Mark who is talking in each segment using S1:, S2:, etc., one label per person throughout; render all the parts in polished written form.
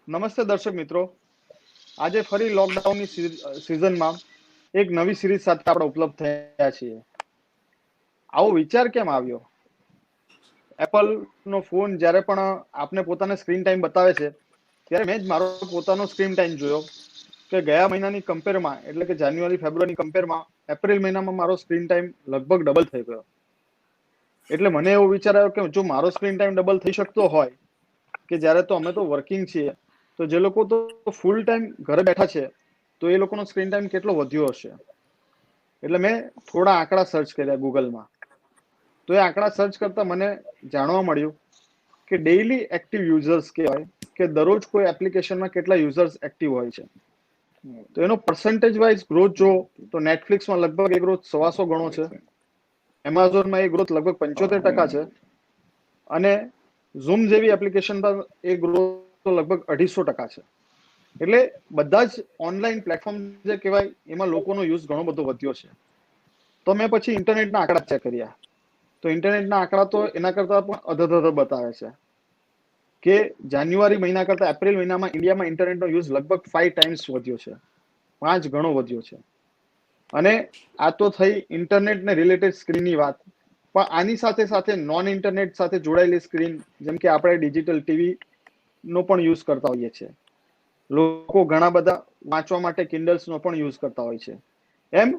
S1: નમસ્તે દર્શક મિત્રો, આજે ફરી લોકડાઉનની સિઝનમાં એક નવી સિરીઝ સાથે આપણે ઉપલબ્ધ થયા છીએ. આવો વિચાર કેમ આવ્યો? એપલ નો ફોન જ્યારે પણ આપને પોતાનો સ્ક્રીન ટાઈમ બતાવે છે, ત્યારે મેં જ મારો પોતાનો સ્ક્રીન ટાઈમ જોયો કે ગયા મહિનાની કમ્પેરમાં, એટલે કે જાન્યુઆરી ફેબ્રુઆરીની કમ્પેરમાં એપ્રિલ મહિનામાં મારો સ્ક્રીન ટાઈમ લગભગ ડબલ થઈ ગયો. એટલે મને એવો વિચાર આવ્યો કે જો મારો સ્ક્રીન ટાઈમ ડબલ થઈ શકતો હોય, કે જ્યારે તો અમે તો વર્કિંગ છીએ, તો જે લોકો તો ફૂલ ટાઈમ ઘરે બેઠા છે, તો એ લોકોનો સ્ક્રીન ટાઈમ કેટલો વધ્યો હશે. એટલે મેં થોડા આંકડા સર્ચ કર્યા ગૂગલમાં. તો એ આંકડા સર્ચ કરતા મને જાણવા મળ્યું કે ડેઇલી એક્ટિવ યુઝર્સ કહેવાય કે દરરોજ કોઈ એપ્લિકેશનમાં કેટલા યુઝર્સ એક્ટિવ હોય છે. તો એનો પર્સન્ટેજ વાઇઝ ગ્રોથ જો તો નેટફ્લિક્સમાં લગભગ એ ગ્રોથ 125 ગણો છે, એમેઝોનમાં એ ગ્રોથ લગભગ 75% છે, અને ઝૂમ જેવી એપ્લિકેશન પર એ ગ્રોથ લગભગ 250% છે. એટલે બધા જ ઓનલાઈન પ્લેટફોર્મ જે કહેવાય એમાં લોકોનો યુઝ ઘણો બધો વધ્યો છે. તો મેં પછી ઇન્ટરનેટના આંકડા ચેક કર્યા, તો ઇન્ટરનેટના આંકડા તો એના કરતા પણ અધધધ બતાવે છે કે જાન્યુઆરી મહિના કરતા એપ્રિલ મહિનામાં ઇન્ડિયામાં ઇન્ટરનેટનો યુઝ લગભગ 5 ટાઈમ્સ વધ્યો છે, 5 ગણો વધ્યો છે. અને આ તો થઈ ઇન્ટરનેટને રિલેટેડ સ્ક્રીનની વાત, પણ આની સાથે સાથે નોન ઇન્ટરનેટ સાથે જોડાયેલી સ્ક્રીન, જેમ કે આપણે ડિજિટલ ટીવી નો પણ યુઝ કરતા હોઈએ છીએ. લોકો ઘણા બધા વાંચવા માટે કિન્ડલ્સનો પણ યુઝ કરતા હોય છે. એમ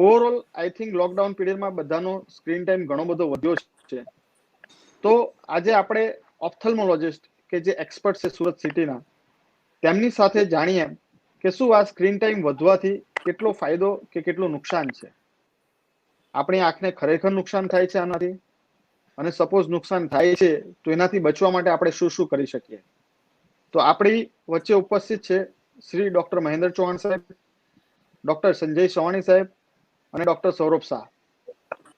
S1: ઓવરઓલ આઈ થિંક લોકડાઉન પીરિયડમાં બધાનો સ્ક્રીન ટાઈમ ઘણો બધો વધ્યો છે. તો આજે આપણે ઓપ્થલ્મોલોજિસ્ટ કે જે એક્સપર્ટ છે સુરત સિટીના, તેમની સાથે જાણીએ કે શું આ સ્ક્રીન ટાઈમ વધવાથી કેટલો ફાયદો કે કેટલું નુકસાન છે. આપણી આંખને ખરેખર નુકસાન થાય છે આનાથી, અને સપોઝ નુકસાન થાય છે તો એનાથી બચવા માટે આપણે શું શું કરી શકીએ. તો આપણી વચ્ચે ઉપસ્થિત છે શ્રી ડોક્ટર મહેન્દ્ર ચૌહાણ સાહેબ, ડોક્ટર સંજય સવાણી સાહેબ અને ડોક્ટર સૌરભ શાહ.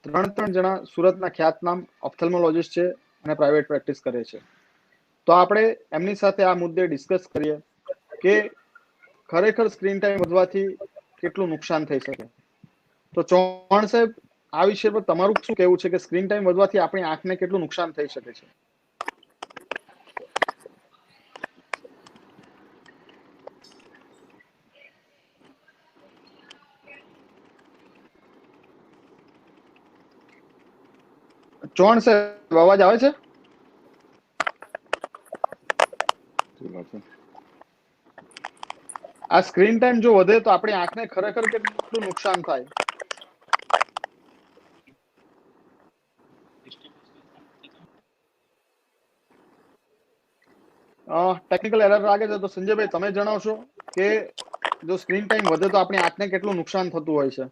S1: ત્રણ જણા સુરતના ખ્યાતનામ ઓપ્થલ્મોલોજીસ્ટ છે અને પ્રાઇવેટ પ્રેક્ટિસ કરે છે. તો આપણે એમની સાથે આ મુદ્દે ડિસ્કસ કરીએ કે ખરેખર સ્ક્રીન ટાઈમ વધવાથી કેટલું નુકસાન થઈ શકે. તો ચૌહાણ સાહેબ, આ વિષય પર તમારું શું કહેવું છે કે સ્ક્રીન ટાઈમ વધવાથી આપણી આંખને કેટલું નુકસાન થઈ શકે છે? ચૌહાણ સાહેબ, અવાજ આવે છે? આ સ્ક્રીન ટાઈમ જો વધે તો આપણી આંખને ખરેખર કેટલું નુકસાન થાય? ટેકનિકલ એરર લાગે છે, તો સંજયભાઈ તમે જણાવશો કે જો સ્ક્રીન ટાઈમ વધે તો આપણી આંખને કેટલું નુકસાન થતું હોય છે?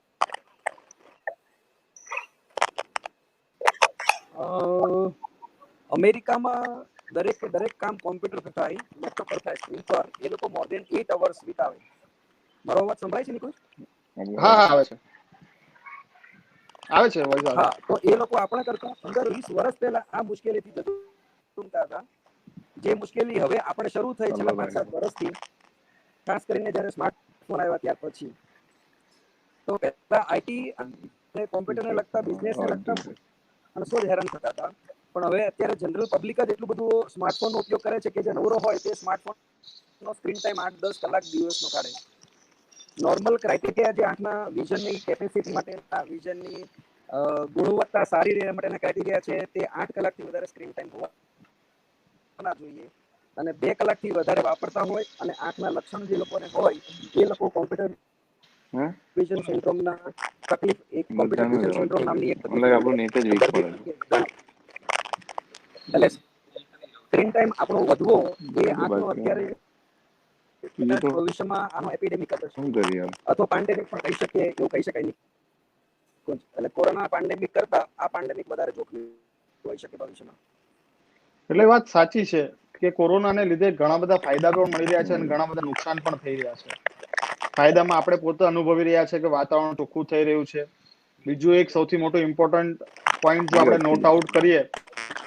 S2: અમેરિકામાં દરેક કામ કોમ્પ્યુટર પર થાય, લેપટોપ પર થાય, સ્ક્રીન પર. એ લોકો મોર દેન 8 અવર્સ વિતાવે. મારો અવાજ સંભળાય છે નિકુંજ?
S1: હા હા, આવે છે, આવે છે વોઇસ આવે.
S2: હા, તો એ લોકો આપણા કરતા 15-20 વર્ષ પહેલા આ મુશ્કેલીથી જતા હતા, જે મુશ્કેલી હવે આપણે શરૂ થઈ છેલ્લા 5-7 વર્ષથી, ખાસ કરીને જ્યારે સ્માર્ટફોન આવ્યા ત્યાર પછી. તો પહેલા આઈટી અને કોમ્પ્યુટરને લગતા, બિઝનેસને લગતા માણસો જ હેરાન થતા હતા. પણ હવે અત્યારે જનરલ પબ્લિક જ એટલું બધું સ્માર્ટફોનનો ઉપયોગ કરે છે કે જે નવરો હોય તે સ્માર્ટફોનનો સ્ક્રીન ટાઈમ 8-10 કલાક દિવસનો કાઢે. નોર્મલ ક્રાઇટેરિયા જે આંખના વિઝનની કેપેસિટી માટેના, વિઝનની ગુણવત્તા સારી રહેવા માટેના ક્રાઇટેરિયા છે, તે 8 કલાકથી વધારે સ્ક્રીન ટાઈમ હોવા જોઈએ. અને 2 કલાકથી વધારે વાપરતા હોય અને આંખના લક્ષણ જે લોકોને હોય, એ લોકો કોમ્પ્યુટર વિઝન સિન્ડ્રોમના તકલીફ, એક કોમ્પ્યુટર વિઝન સિન્ડ્રોમ નામની એક તકલીફ એટલે સ્ક્રીન ટાઈમ આપણો વધવો એ આંખનો અત્યારે ભવિષ્યમાં આનો એપિડેમિક હશે અથવા પેન્ડેમિક પણ કહી શકીએ, એવું કહી શકાય નહીં. એટલે કોરોના પેન્ડેમિક કરતા આ પેન્ડેમિક વધારે જોખમી હોઈ શકે ભવિષ્યમાં.
S1: એટલે વાત સાચી છે કે કોરોનાને લીધે ઘણા બધા ફાયદા પણ મળી રહ્યા છે અને ઘણા બધા નુકસાન પણ થઈ રહ્યા છે. ફાયદામાં આપણે પોતે અનુભવી રહ્યા છે કે વાતાવરણ ચોખ્ખું થઈ રહ્યું છે. બીજું એક સૌથી મોટું ઇમ્પોર્ટન્ટ પોઈન્ટ જો આપણે નોટ આઉટ કરીએ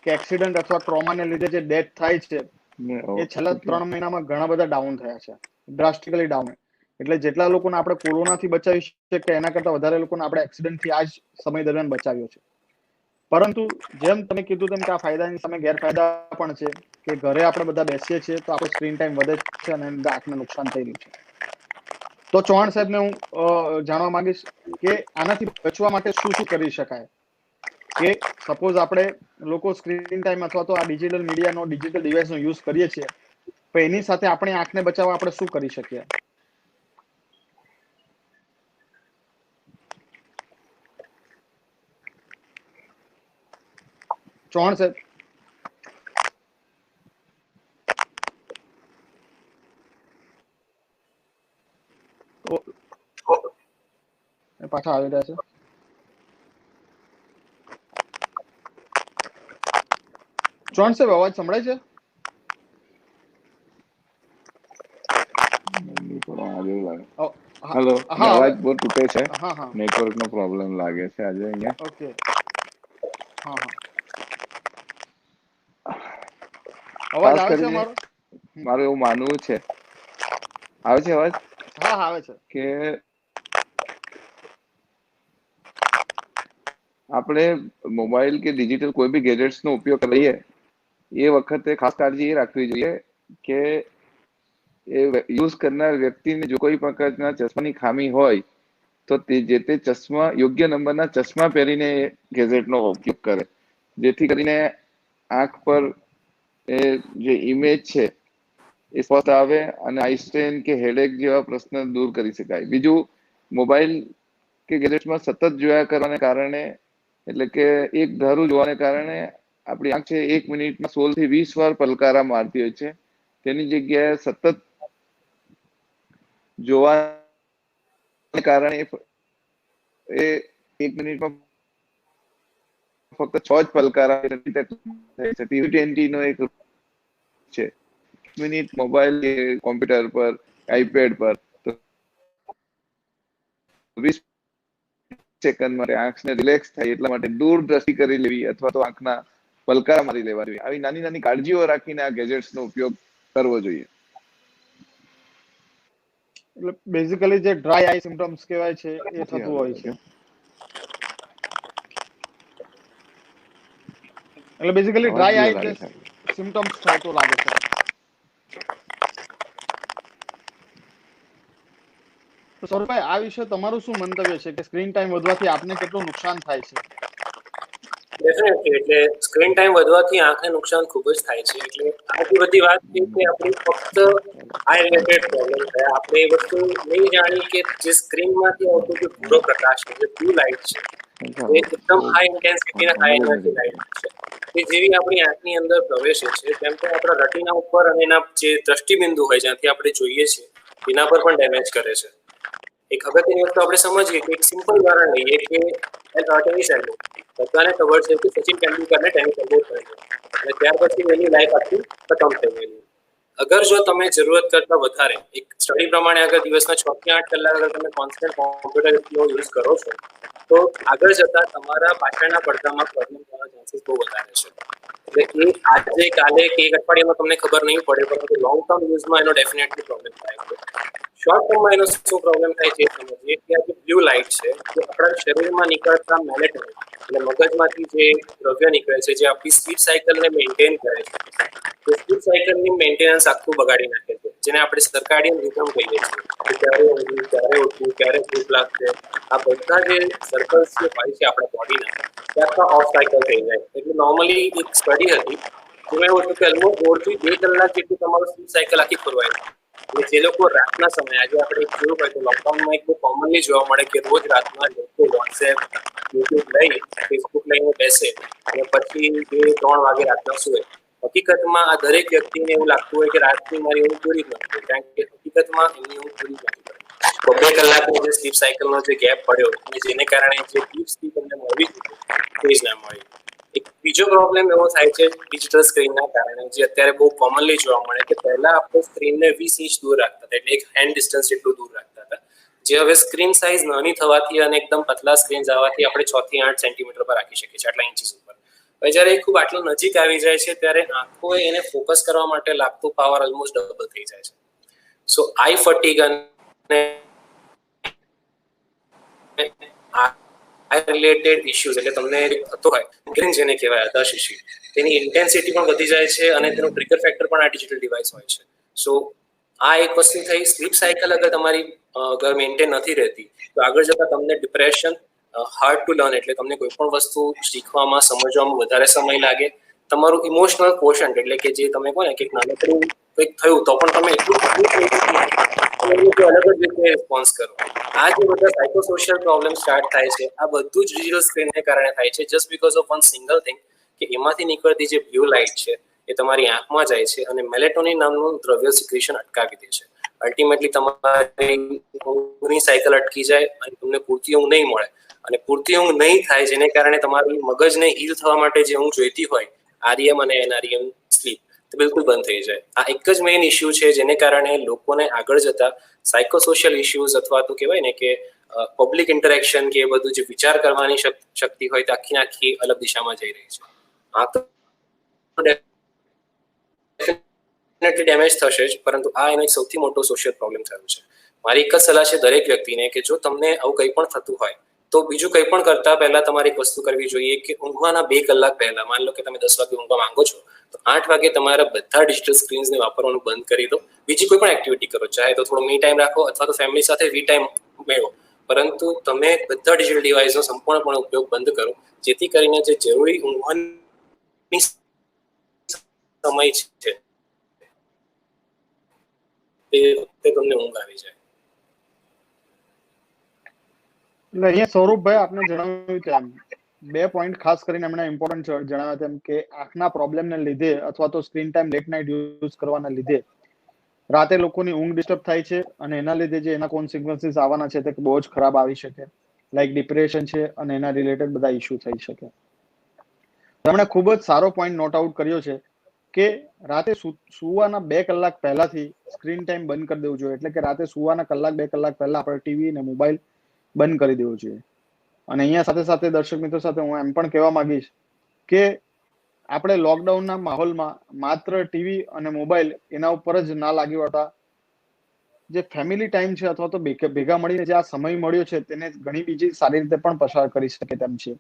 S1: કે એક્સિડન્ટ અથવા ટ્રોમાને લીધે જે ડેથ થાય છે, એ છેલ્લા 3 મહિનામાં ઘણા બધા ડાઉન થયા છે, ડ્રાસ્ટિકલી ડાઉન. એટલે જેટલા લોકોને આપણે કોરોનાથી બચાવી શકીએ એના કરતા વધારે લોકોને આપણે એક્સિડન્ટથી આ જ સમય દરમિયાન બચાવ્યો છે. પરંતુ જેમ તમે કીધું તેમ કે આ ફાયદાની સામે ગેરફાયદા પણ છે. કે ઘરે આપણે બધા બેસીએ છીએ તો આપણો સ્ક્રીન ટાઈમ વધે છે અને આંખને નુકસાન થઈ રહ્યું છે. તો ચૌહાણ સાહેબને હું જાણવા માંગીશ કે આનાથી બચવા માટે શું શું કરી શકાય, કે સપોઝ આપણે લોકો સ્ક્રીન ટાઈમ અથવા તો આ ડિજિટલ મીડિયાનો ડિજિટલ ડિવાઇસનો યુઝ કરીએ છીએ, તો એની સાથે આપણી આંખને બચાવવા આપણે શું કરી શકીએ? ચૌહાણ સાહેબ. પાછા આવી રહ્યા છે. ચૌહાણ સાહેબ અવાજ સંભળાય છે?
S3: હેલો, અવાજ બહુ તૂટે છે.
S1: હા હા
S3: નેટવર્ક નો પ્રોબ્લેમ લાગે છે આજે અહીંયા.
S1: ઓકે. હા હા, અવાજ
S3: ખાસ
S1: આવે છે
S3: કરીને
S1: અમારો?
S3: મારું એવું માનવું છે, આવે છે અવાજ?
S1: હા હા આવે છે.
S3: કે આપણે મોબાઈલ કે ડિજિટલ કોઈ બી ગેજેટ્સ નો ઉપયોગ કરીએ એ વખતે ખાસ કાળજી એ રાખવી જોઈએ કે એ યુઝ કરનાર વ્યક્તિને જો કોઈ પ્રકારના ચશ્માની ખામી હોય તો જે તે ચશ્મા યોગ્ય નંબરના ચશ્મા પહેરીને ગેજેટનો ઉપયોગ કરે, જેથી કરીને આંખ પર એ જે ઇમેજ છે એ સ્પષ્ટ આવે અને આઈ સ્ટ્રેન કે હેડેક જેવા પ્રશ્ન દૂર કરી શકાય. બીજું, મોબાઈલ કે ગેજેટ્સમાં સતત જોયા કરવાને કારણે, એટલે કે એક ધારું જોવાને કારણે આપણી આંખ છે 1 મિનિટમાં 16 થી 20 વાર પલકારા મારતી હોય છે. તેની જગ્યાએ સતત જોવાને કારણે એ 1 મિનિટમાં ફક્ત 6 જ પલકારા નો એક છે. મિનિટ મોબાઈલ કે કોમ્પ્યુટર પર, આઈપેડ પર 20 સેકન્ડ માટે આંખને રિલેક્સ થાય એટલા માટે દૂર દ્રષ્ટિ કરી લેવી અથવા તો આંખના પલકારા મારી લેવા જોઈએ. આવી નાની નાની કાળજીઓ રાખીને આ ગેજેટ્સનો ઉપયોગ કરવો જોઈએ.
S1: એટલે બેઝિકલી જે ડ્રાય આઈ સિમ્પટમ્સ કહેવાય છે એ થતું હોય છે. એટલે બેઝિકલી
S3: અવાજ
S1: ડ્રાય
S3: ધીરો
S1: આઈ જે
S3: લાગે છે.
S1: સિમ્પટમ્સ થાય તો લાગે છે. તો સૌરભભાઈ, આ વિશે તમારું શું મંતવ્ય છે કે સ્ક્રીન ટાઈમ વધવાથી આપને કેટલું નુકસાન થાય છે?
S4: ડેફિનેટલી, એટલે સ્ક્રીન ટાઈમ વધવાથી આંખને નુકસાન ખૂબ જ થાય છે. એટલે આથી બધી વાત છે કે આપણી ફક્ત આઈ રિલેટેડ પ્રોબ્લેમ છે. આપણે એ વસ્તુ નહીં જાણી કે જે સ્ક્રીનમાંથી આવતો જે ભૂરો પ્રકાશ છે, જે બ્લુ લાઇટ છે, એ એકદમ હાઈ ઇન્ટેન્સિટી અને હાઈ એનર્જી લાઇટ છે. કે જેવી આપણી આંખની અંદર પ્રવેશે છે તેમ તેમ આપણા રેટિના ઉપર અને એના જે દ્રષ્ટિબિંદુ હોય જ્યાંથી આપણે જોઈએ છીએ એના પર પણ ડેમેજ કરે છે. એક અગત્યની વસ્તુ આપણે સમજીએ કે એક સિમ્પલ ઉદાહરણ લઈએ કે ટેનિસ એલ્બો. બધાને ખબર છે કે સચિન તેંડુલકરને ટેનિસ એલ્બો થયેલો અને ત્યાર પછી એની લાઈફ આખી ખતમ થઈ ગયેલી. અગર જો તમે જરૂરત કરતા વધારે એક સ્ટડી પ્રમાણે અગર દિવસના 6 થી 8 કલાક અગર તમે કોન્સ્ટન્ટ કોમ્પ્યુટરનો યુઝ કરો છો તો આગળ જતા તમારા પાછળના પડદામાં પ્રોબ્લેમ થવાના ચાન્સીસ બહુ વધારે છે. એટલે એ આજે કાલે કે એક અઠવાડિયામાં તમને ખબર નહીં પડે, પરંતુ લોંગ ટર્મ યુઝમાં એનો ડેફિનેટલી પ્રોબ્લેમ થાય છે. શોર્ટ ટર્મમાં એનો શું પ્રોબ્લેમ થાય છે સમજીએ કે આ જે બ્લુ લાઇટ છે એ આપણા શરીરમાં નીકળતા મેલેટોનિન એટલે મગજમાંથી જે દ્રવ્ય નીકળે છે જે આપણી સ્લીપ સાયકલને મેન્ટેન કરે છે, તો સ્લીપ સાયકલની મેન્ટેનન્સ આખું બગાડી નાખે છે, જેને આપણે સર્કાડિયન રિધમ કહીએ છીએ કે ક્યારે ઊંઘવું, ક્યારે ઉઠવું, ક્યારે ભૂખ લાગશે, આ બધા જે સર્કલ્સ જે હોય છે આપણા બોડીના તે આખા ઓફ સાયકલ થઈ જાય. એટલે નોર્મલી એક સ્ટડી હતી જેમાં એવું હતું કે ઓલમોસ્ટ 1.5 થી 2 કલાક જેટલું તમારું સ્લીપ સાયકલ આખી ખોરવાઈ જાય. એટલે જે લોકો રાતના સમયે, આજે આપણે જોયું હોય તો લોકડાઉનમાં એક બહુ કોમનલી જોવા મળે કે રોજ રાતના લોકો વોટ્સએપ, યુટ્યુબ લઈ, ફેસબુક લઈને બેસે અને પછી 2-3 વાગે રાતના સુવે. હકીકતમાં આ દરેક વ્યક્તિને એવું લાગતું હોય કે રાતની મારી ઊંઘ પૂરી જ નથી, કારણ કે હકીકતમાં એમની ઊંઘ પૂરી જ નથી પડી. 2 કલાકનો જે સ્લીપ સાયકલનો જે ગેપ પડ્યો અને જેને કારણે જે ડીપ સ્લીપ એમને મળવી જોઈએ તે જ ના મળી. એક બીજો પ્રોબ્લેમ એવો થાય છે ડિજિટલ સ્ક્રીનના કારણે, જે અત્યારે બહુ કોમનલી જોવા મળે કે પહેલા આપણે સ્ક્રીનને 20 ઇંચ દૂર રાખતા હતા, એટલે એક હેન્ડ ડિસ્ટન્સ જેટલું દૂર રાખતા હતા, જે હવે સ્ક્રીન સાઇઝ નાની થવાથી અને એકદમ પતલા સ્ક્રીન આવવાથી આપણે 6 થી 8 સેન્ટીમીટર પર રાખી શકીએ છીએ, આટલા ઇંચીસ ઉપર. હવે જ્યારે એ ખૂબ આટલું નજીક આવી જાય છે ત્યારે આંખોએ એને ફોકસ કરવા માટે લાગતો પાવર ઓલમોસ્ટ ડબલ થઈ જાય છે. સો આઈ ફટીગ અને આઈ રિલેટેડ ઇશ્યુઝ એટલે તમને થતો હોય મિગ્રેન જેને કહેવાય હતાશ ઇશ્યુ, તેની ઇન્ટેન્સિટી પણ વધી જાય છે અને તેનું ટ્રિગર ફેક્ટર પણ આ ડિજિટલ ડિવાઇસ હોય છે. સો આ એક વસ્તુ થઈ. સ્લીપ સાયકલ અગર તમારી અગર મેન્ટેન નથી રહેતી તો આગળ જતા તમને ડિપ્રેશન, હાર્ડ ટુ લર્ન એટલે તમને કોઈ પણ વસ્તુ શીખવામાં સમજવામાં વધારે સમય લાગે, તમારું ઇમોશનલ કોશન્ટ એટલે કે જે તમે કહો ને કે નાનકડું કંઈક થયું તો પણ તમે એટલું અલગ જ રીતે રિસ્પોન્સ કરો. આ જે બધા સાયકોસોશિયલ પ્રોબ્લેમ સ્ટાર્ટ થાય છે આ બધું જ ડિજિટલ સ્ક્રીનને કારણે થાય છે, just because of one single thing કે એમાંથી નીકળતી જે બ્લુ લાઇટ છે એ તમારી આંખમાં જાય છે અને મેલેટોનિન નામનું દ્રવ્ય સિક્રેશન અટકાવી દે છે. અલ્ટિમેટલી તમારી ઊંઘની સાયકલ અટકી જાય અને તમને પૂરતી ઊંઘ નહીં મળે, અને પૂરતી ઊંઘ નહીં થાય જેને કારણે તમારી મગજને હીલ થવા માટે જે ઊંઘ જોઈતી હોય આરઈએમ અને એનઆરઈએમ સ્લીપ તે બિલકુલ બંધ થઈ જાય. આ એક જ મેઇન ઇશ્યુ છે જેને કારણે લોકોને આગળ જતા સાયકોસોશિયલ ઇશ્યુઝ અથવા તો કહેવાય ને કે પબ્લિક ઇન્ટરેક્શન કે એ બધું જે વિચાર કરવાની શક્તિ હોય તે આખી અલગ દિશામાં જઈ રહી છે. આ તો ડેફિનેટલી ડેમેજ થશે જ, પરંતુ આ એનો એક સૌથી મોટો સોશિયલ પ્રોબ્લેમ થયો છે. મારી એક જ સલાહ છે દરેક વ્યક્તિને કે જો તમને આવું કંઈ પણ થતું હોય તો બીજું કંઈ પણ કરતા પહેલા તમારે એક વસ્તુ કરવી જોઈએ કે ઊંઘવાના 2 કલાક પહેલા, માની લો કે તમે 10 વાગે ઊંઘવા માંગો છો તો 8 વાગે તમારા બધા ડિજિટલ સ્ક્રીન્સને વાપરવાનું બંધ કરી દો. બીજી કોઈ પણ એક્ટિવિટી કરો, ચાહે તો થોડો મી ટાઈમ રાખો અથવા તો ફેમિલી સાથે વી ટાઈમ મેળવો, પરંતુ તમે બધા ડિજિટલ ડિવાઇસનો સંપૂર્ણપણે ઉપયોગ બંધ કરો, જેથી કરીને જે જરૂરી ઊંઘવાની સમય છે તે તમને ઊંઘ આવી જાય.
S1: એટલે અહીંયા સૌરભભાઈ આપને જણાવ્યું તેમ 2 પોઈન્ટ ખાસ કરીને એમણે ઇમ્પોર્ટન્ટ જણાવ્યા તેમ કે આંખના પ્રોબ્લેમને લીધે અથવા તો screen time late night use કરવાના લીધે રાતે લોકોની ઊંઘ ડિસ્ટર્બ થાય છે અને એના લીધે જે એના કોન્સિક્વન્સીસ આવવાના છે તે બહુ જ ખરાબ આવી શકે, લાઈક ડિપ્રેશન છે અને એના રિલેટેડ બધા ઇશ્યુ થઈ શકે. તેમણે ખૂબ જ સારો પોઈન્ટ નોટ આઉટ કર્યો છે કે રાતે સુવાના 2 કલાક પહેલાથી સ્ક્રીન ટાઈમ બંધ કરી દેવું જોઈએ. એટલે કે રાતે સુવાના 1-2 કલાક પહેલા આપણે ટીવી અને મોબાઈલ બંધ કરી દેવું જોઈએ. અને અહીંયા સાથે સાથે દર્શક મિત્રો સાથે હું એમ પણ કહેવા માંગીશ કે આપણે લોકડાઉનના માહોલમાં માત્ર ટીવી અને મોબાઈલ એના ઉપર જ ના લાગી વળતા જે ફેમિલી ટાઈમ છે અથવા તો ભેગા મળીને જે આ સમય મળ્યો છે તેને ઘણી બીજી સારી રીતે પણ પસાર કરી શકે તેમ છે.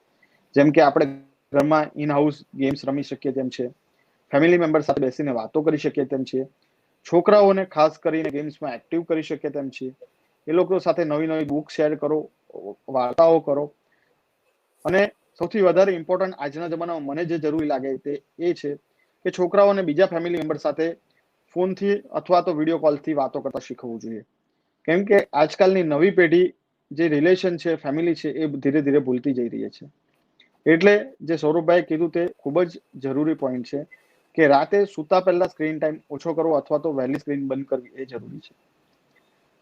S1: જેમ કે આપણે ઘરમાં ઇન હાઉસ ગેમ્સ રમી શકીએ તેમ છે, ફેમિલી મેમ્બર સાથે બેસીને વાતો કરી શકીએ તેમ છે, છોકરાઓને ખાસ કરીને ગેમ્સમાં એક્ટિવ કરી શકીએ તેમ છે, એ લોકો સાથે નવી બુક શેર કરો, વાર્તાઓ કરો. અને સૌથી વધારે ઇમ્પોર્ટન્ટ આજના જમાનામાં મને જે જરૂરી લાગે તે એ છે કે છોકરાઓને બીજા ફેમિલી મેમ્બર સાથે ફોનથી અથવા તો વિડીયો કોલથી વાતો કરતા શીખવવું જોઈએ. કેમ કે આજકાલની નવી પેઢી જે રિલેશન છે, ફેમિલી છે, એ ધીરે ધીરે ભૂલતી જઈ રહી છે. એટલે જે સૌરભભાઈએ કીધું તે ખૂબ જ જરૂરી પોઈન્ટ છે કે રાતે સૂતા પહેલા સ્ક્રીન ટાઈમ ઓછો કરવો અથવા તો વહેલી સ્ક્રીન બંધ કરવી એ જરૂરી છે.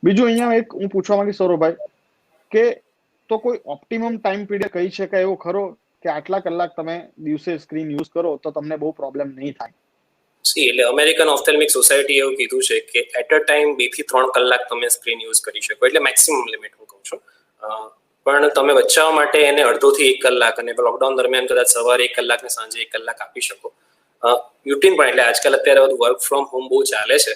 S1: બીજું અહીંયા એક હું પૂછવા માંગીશ સૌરભભાઈ કે તો કોઈ ઓપ્ટિમમ ટાઈમ પીરિયડ કહી શકાય એવો ખરો કે આટલા કલાક તમે દિવસે સ્ક્રીન યુઝ કરો તો તમને બહુ પ્રોબ્લેમ નહીં થાય?
S4: એટલે અમેરિકન ઓફથેલ્મિક સોસાયટી એવું કીધું છે કે એટ અ ટાઈમ 2 થી 3 કલાક તમે સ્ક્રીન યુઝ કરી શકો, એટલે મેક્સિમમ લિમિટ હું કહું છું. પણ તમે બચાવવા માટે એને અડધો થી 1 કલાક અને લોકડાઉન દરમિયાન કદાચ સવારે 1 કલાક ને સાંજે 1 કલાક આપી શકો. રૂટીન પણ એટલે આજકાલ અત્યારે બધું વર્ક ફ્રોમ હોમ બહુ ચાલે છે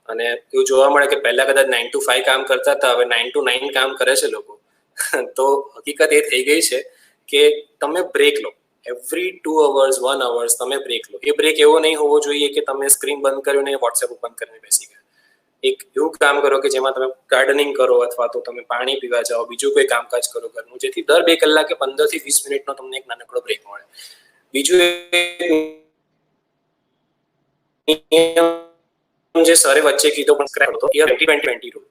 S4: અને એવું જોવા મળે કે પહેલા કદાચ 9 to 5 કામ કરતા હતા, હવે 9 to 9 કામ કરે છે લોકો. તો હકીકત એ થઈ ગઈ છે કે તમે બ્રેક લો, એવરી 2 hours 1 hour તમે બ્રેક લો. એ બ્રેક એવો નહીં હોવો જોઈએ કે તમે સ્ક્રીન બંધ કર્યું ને વોટ્સએપ બંધ કરીને બેસી ગયા. એક એવું કામ કરો કે જેમાં તમે ગાર્ડનિંગ કરો અથવા તો તમે પાણી પીવા જાઓ, બીજું કોઈ કામકાજ કરો ઘરનું, જેથી દર 2 કલાકે 15 થી 20 મિનિટનો તમને એક નાનકડો બ્રેક મળે. બીજું જે સરે વચ્ચે કીધો પણ સ્ક્રેપ હતો, 20-20 રૂલ,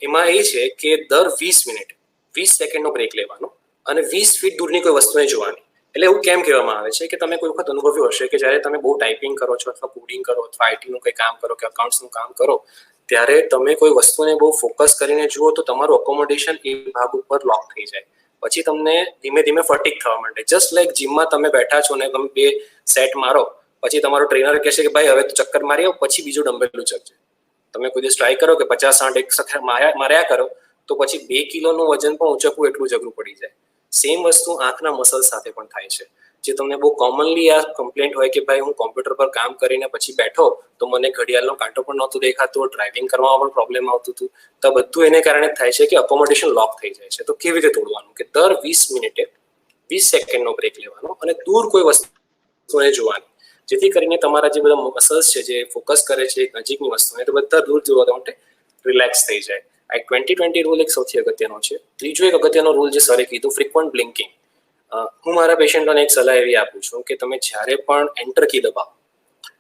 S4: એમાં એ છે કે દર 20 મિનિટ 20 સેકન્ડનો બ્રેક લેવાનો અને 20 ફીટ દૂરની કોઈ વસ્તુને જોવાની. એટલે એવું કેમ કહેવામાં આવે છે કે તમે કોઈ વખત અનુભવ્યું હશે કે જ્યારે તમે બહુ ટાઈપિંગ કરો છો અથવા કોડિંગ કરો અથવા આઈટીનું કંઈ કામ કરો કે અકાઉન્ટ્સનું કામ કરો ત્યારે તમે કોઈ વસ્તુને બહુ ફોકસ કરીને જુઓ તો તમારું અકોમોડેશન એ ભાગ ઉપર લોક થઈ જાય. પછી તમને ધીમે ધીમે ફટીગ થવા માંડે. જસ્ટ લાઈક જીમમાં તમે બેઠા છો ને તમે 2 સેટ મારો, પછી તમારો ટ્રેનર કહેશે કે ભાઈ હવે તો ચક્કર મારી આવ, પછી બીજું ડમ્બેલ ઉચકજે. તમે કોઈ દિવસ ટ્રાય કરો કે 50-60 એક સાથે માર્યા કરો તો પછી 2 કિલોનું વજન પણ ઉચકવું એટલું જ અઘરું પડી જાય. સેમ વસ્તુ આંખના મસલ સાથે પણ થાય છે. જે તમને બહુ કોમનલી આ કમ્પ્લેન્ટ હોય કે ભાઈ હું કોમ્પ્યુટર પર કામ કરીને પછી બેઠો તો મને ઘડિયાળનો કાંટો પણ નહોતો દેખાતો, ડ્રાઇવિંગ કરવામાં પણ પ્રોબ્લેમ આવતું હતું. તો બધું એને કારણે થાય છે કે અકોમોડેશન લોક થઈ જાય છે. તો કેવી રીતે તોડવાનું? કે દર 20 મિનિટે 20 સેકન્ડનો બ્રેક લેવાનો અને દૂર કોઈ વસ્તુને જોવાની, જેથી કરીને તમારા જે બધા મસલ્સ છે જે ફોકસ કરે છે નજીકની વસ્તુને, તો બધા દૂર જોવા માટે રિલેક્સ થઈ જાય. આ 20-20 રૂલ એક સૌથી અગત્યનો છે. ત્રીજો એક અગત્યનો રૂલ જે સરે કીધું, ફ્રીક્વન્ટ બ્લિંકિંગ. હું મારા પેશન્ટોને એક સલાહ એવી આપું છું કે તમે જ્યારે પણ એન્ટર કી દબાવો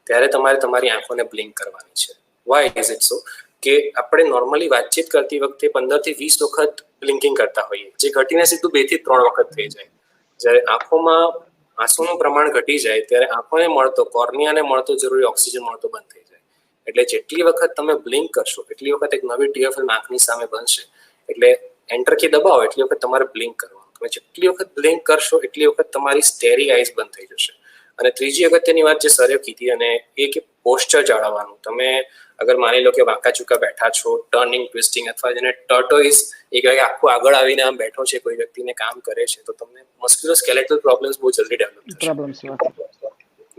S4: ત્યારે તમારે તમારી આંખોને બ્લિંક કરવાની છે. Why is it so? કે આપણે નોર્મલી વાતચીત કરતી વખતે 15 થી 20 વખત બ્લિંકિંગ કરતા હોઈએ, જે ઘટીને સીધું 2 થી 3 વખત થઈ જાય. જ્યારે આંખોમાં આંસુનું પ્રમાણ ઘટી જાય ત્યારે આંખોને મળતો, કોર્નિયાને મળતો જરૂરી ઓક્સિજન મળતો બંધ થઈ જાય. એટલે જેટલી વખત તમે બ્લિંક કરશો એટલી વખત એક નવી ટીએફએલ આંખની સામે બનશે. એટલે એન્ટર કી દબાવો એટલી વખત તમારે બ્લિંક કરવાનું. તમે જેટલી વખત બ્લિંક કરશો એટલી વખત તમારી સ્ટેરી આઈઝ બંધ થઈ જશે. અને ત્રીજી અગત્યની વાત જે સરે કીધી, અને એ કે પોસ્ચર જાળવવાનું. તમે અગર માની લો કે વાંકા ચૂકા બેઠા છો, ટર્નિંગ, ટ્વિસ્ટિંગ, અથવા જેને ટર્ટોઇઝ એ કહેવાય આખું આગળ આવીને આમ બેઠો છે, કોઈ વ્યક્તિને કામ કરે છે, તો તમને મસ્ક્યુલોસ્કેલેટલ પ્રોબ્લેમ્સ બહુ જલ્દી ડેવલપ થશે.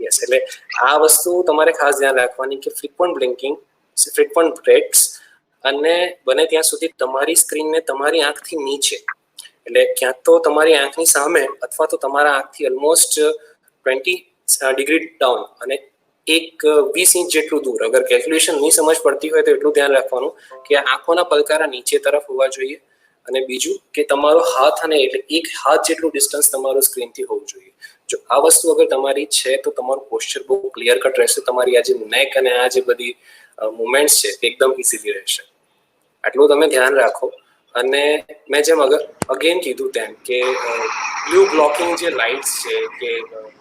S4: યસ, એટલે આ વસ્તુ તમારે ખાસ ધ્યાન રાખવાની કે ફ્રીક્વન્ટ બ્લિંકિંગ, ફ્રીક્વન્ટ બ્રેક્સ, અને બને ત્યાં સુધી તમારી સ્ક્રીનને તમારી આંખથી નીચે, એટલે ક્યાં તો તમારી આંખની સામે અથવા તો તમારા આંખથી ઓલમોસ્ટ 20 ડિગ્રી ડાઉન અને 20 ઇંચ જેટલું દૂર. અગર કેલ્ક્યુલેશન નહીં સમજ પડતી હોય તો એટલું ધ્યાન રાખવાનું કે આંખોના પલકારા નીચે તરફ હોવા જોઈએ. અને બીજું કે તમારો હાથ અને એટલે એક હાથ જેટલું ડિસ્ટન્સ તમારું સ્ક્રીનથી હોવું જોઈએ. જો આ વસ્તુ અગર તમારી છે તો તમારું પોસ્ચર બહુ ક્લિયર કટ રહેશે. તમારી આ જે નેક અને આ જે બધી મુવમેન્ટ્સ છે તે એકદમ ઇઝીલી રહેશે. આટલું તમે ધ્યાન રાખો. અને મેં જેમ અગેન કીધું તેમ કે બ્લુ બ્લોકિંગ જે લાઇટ્સ છે કે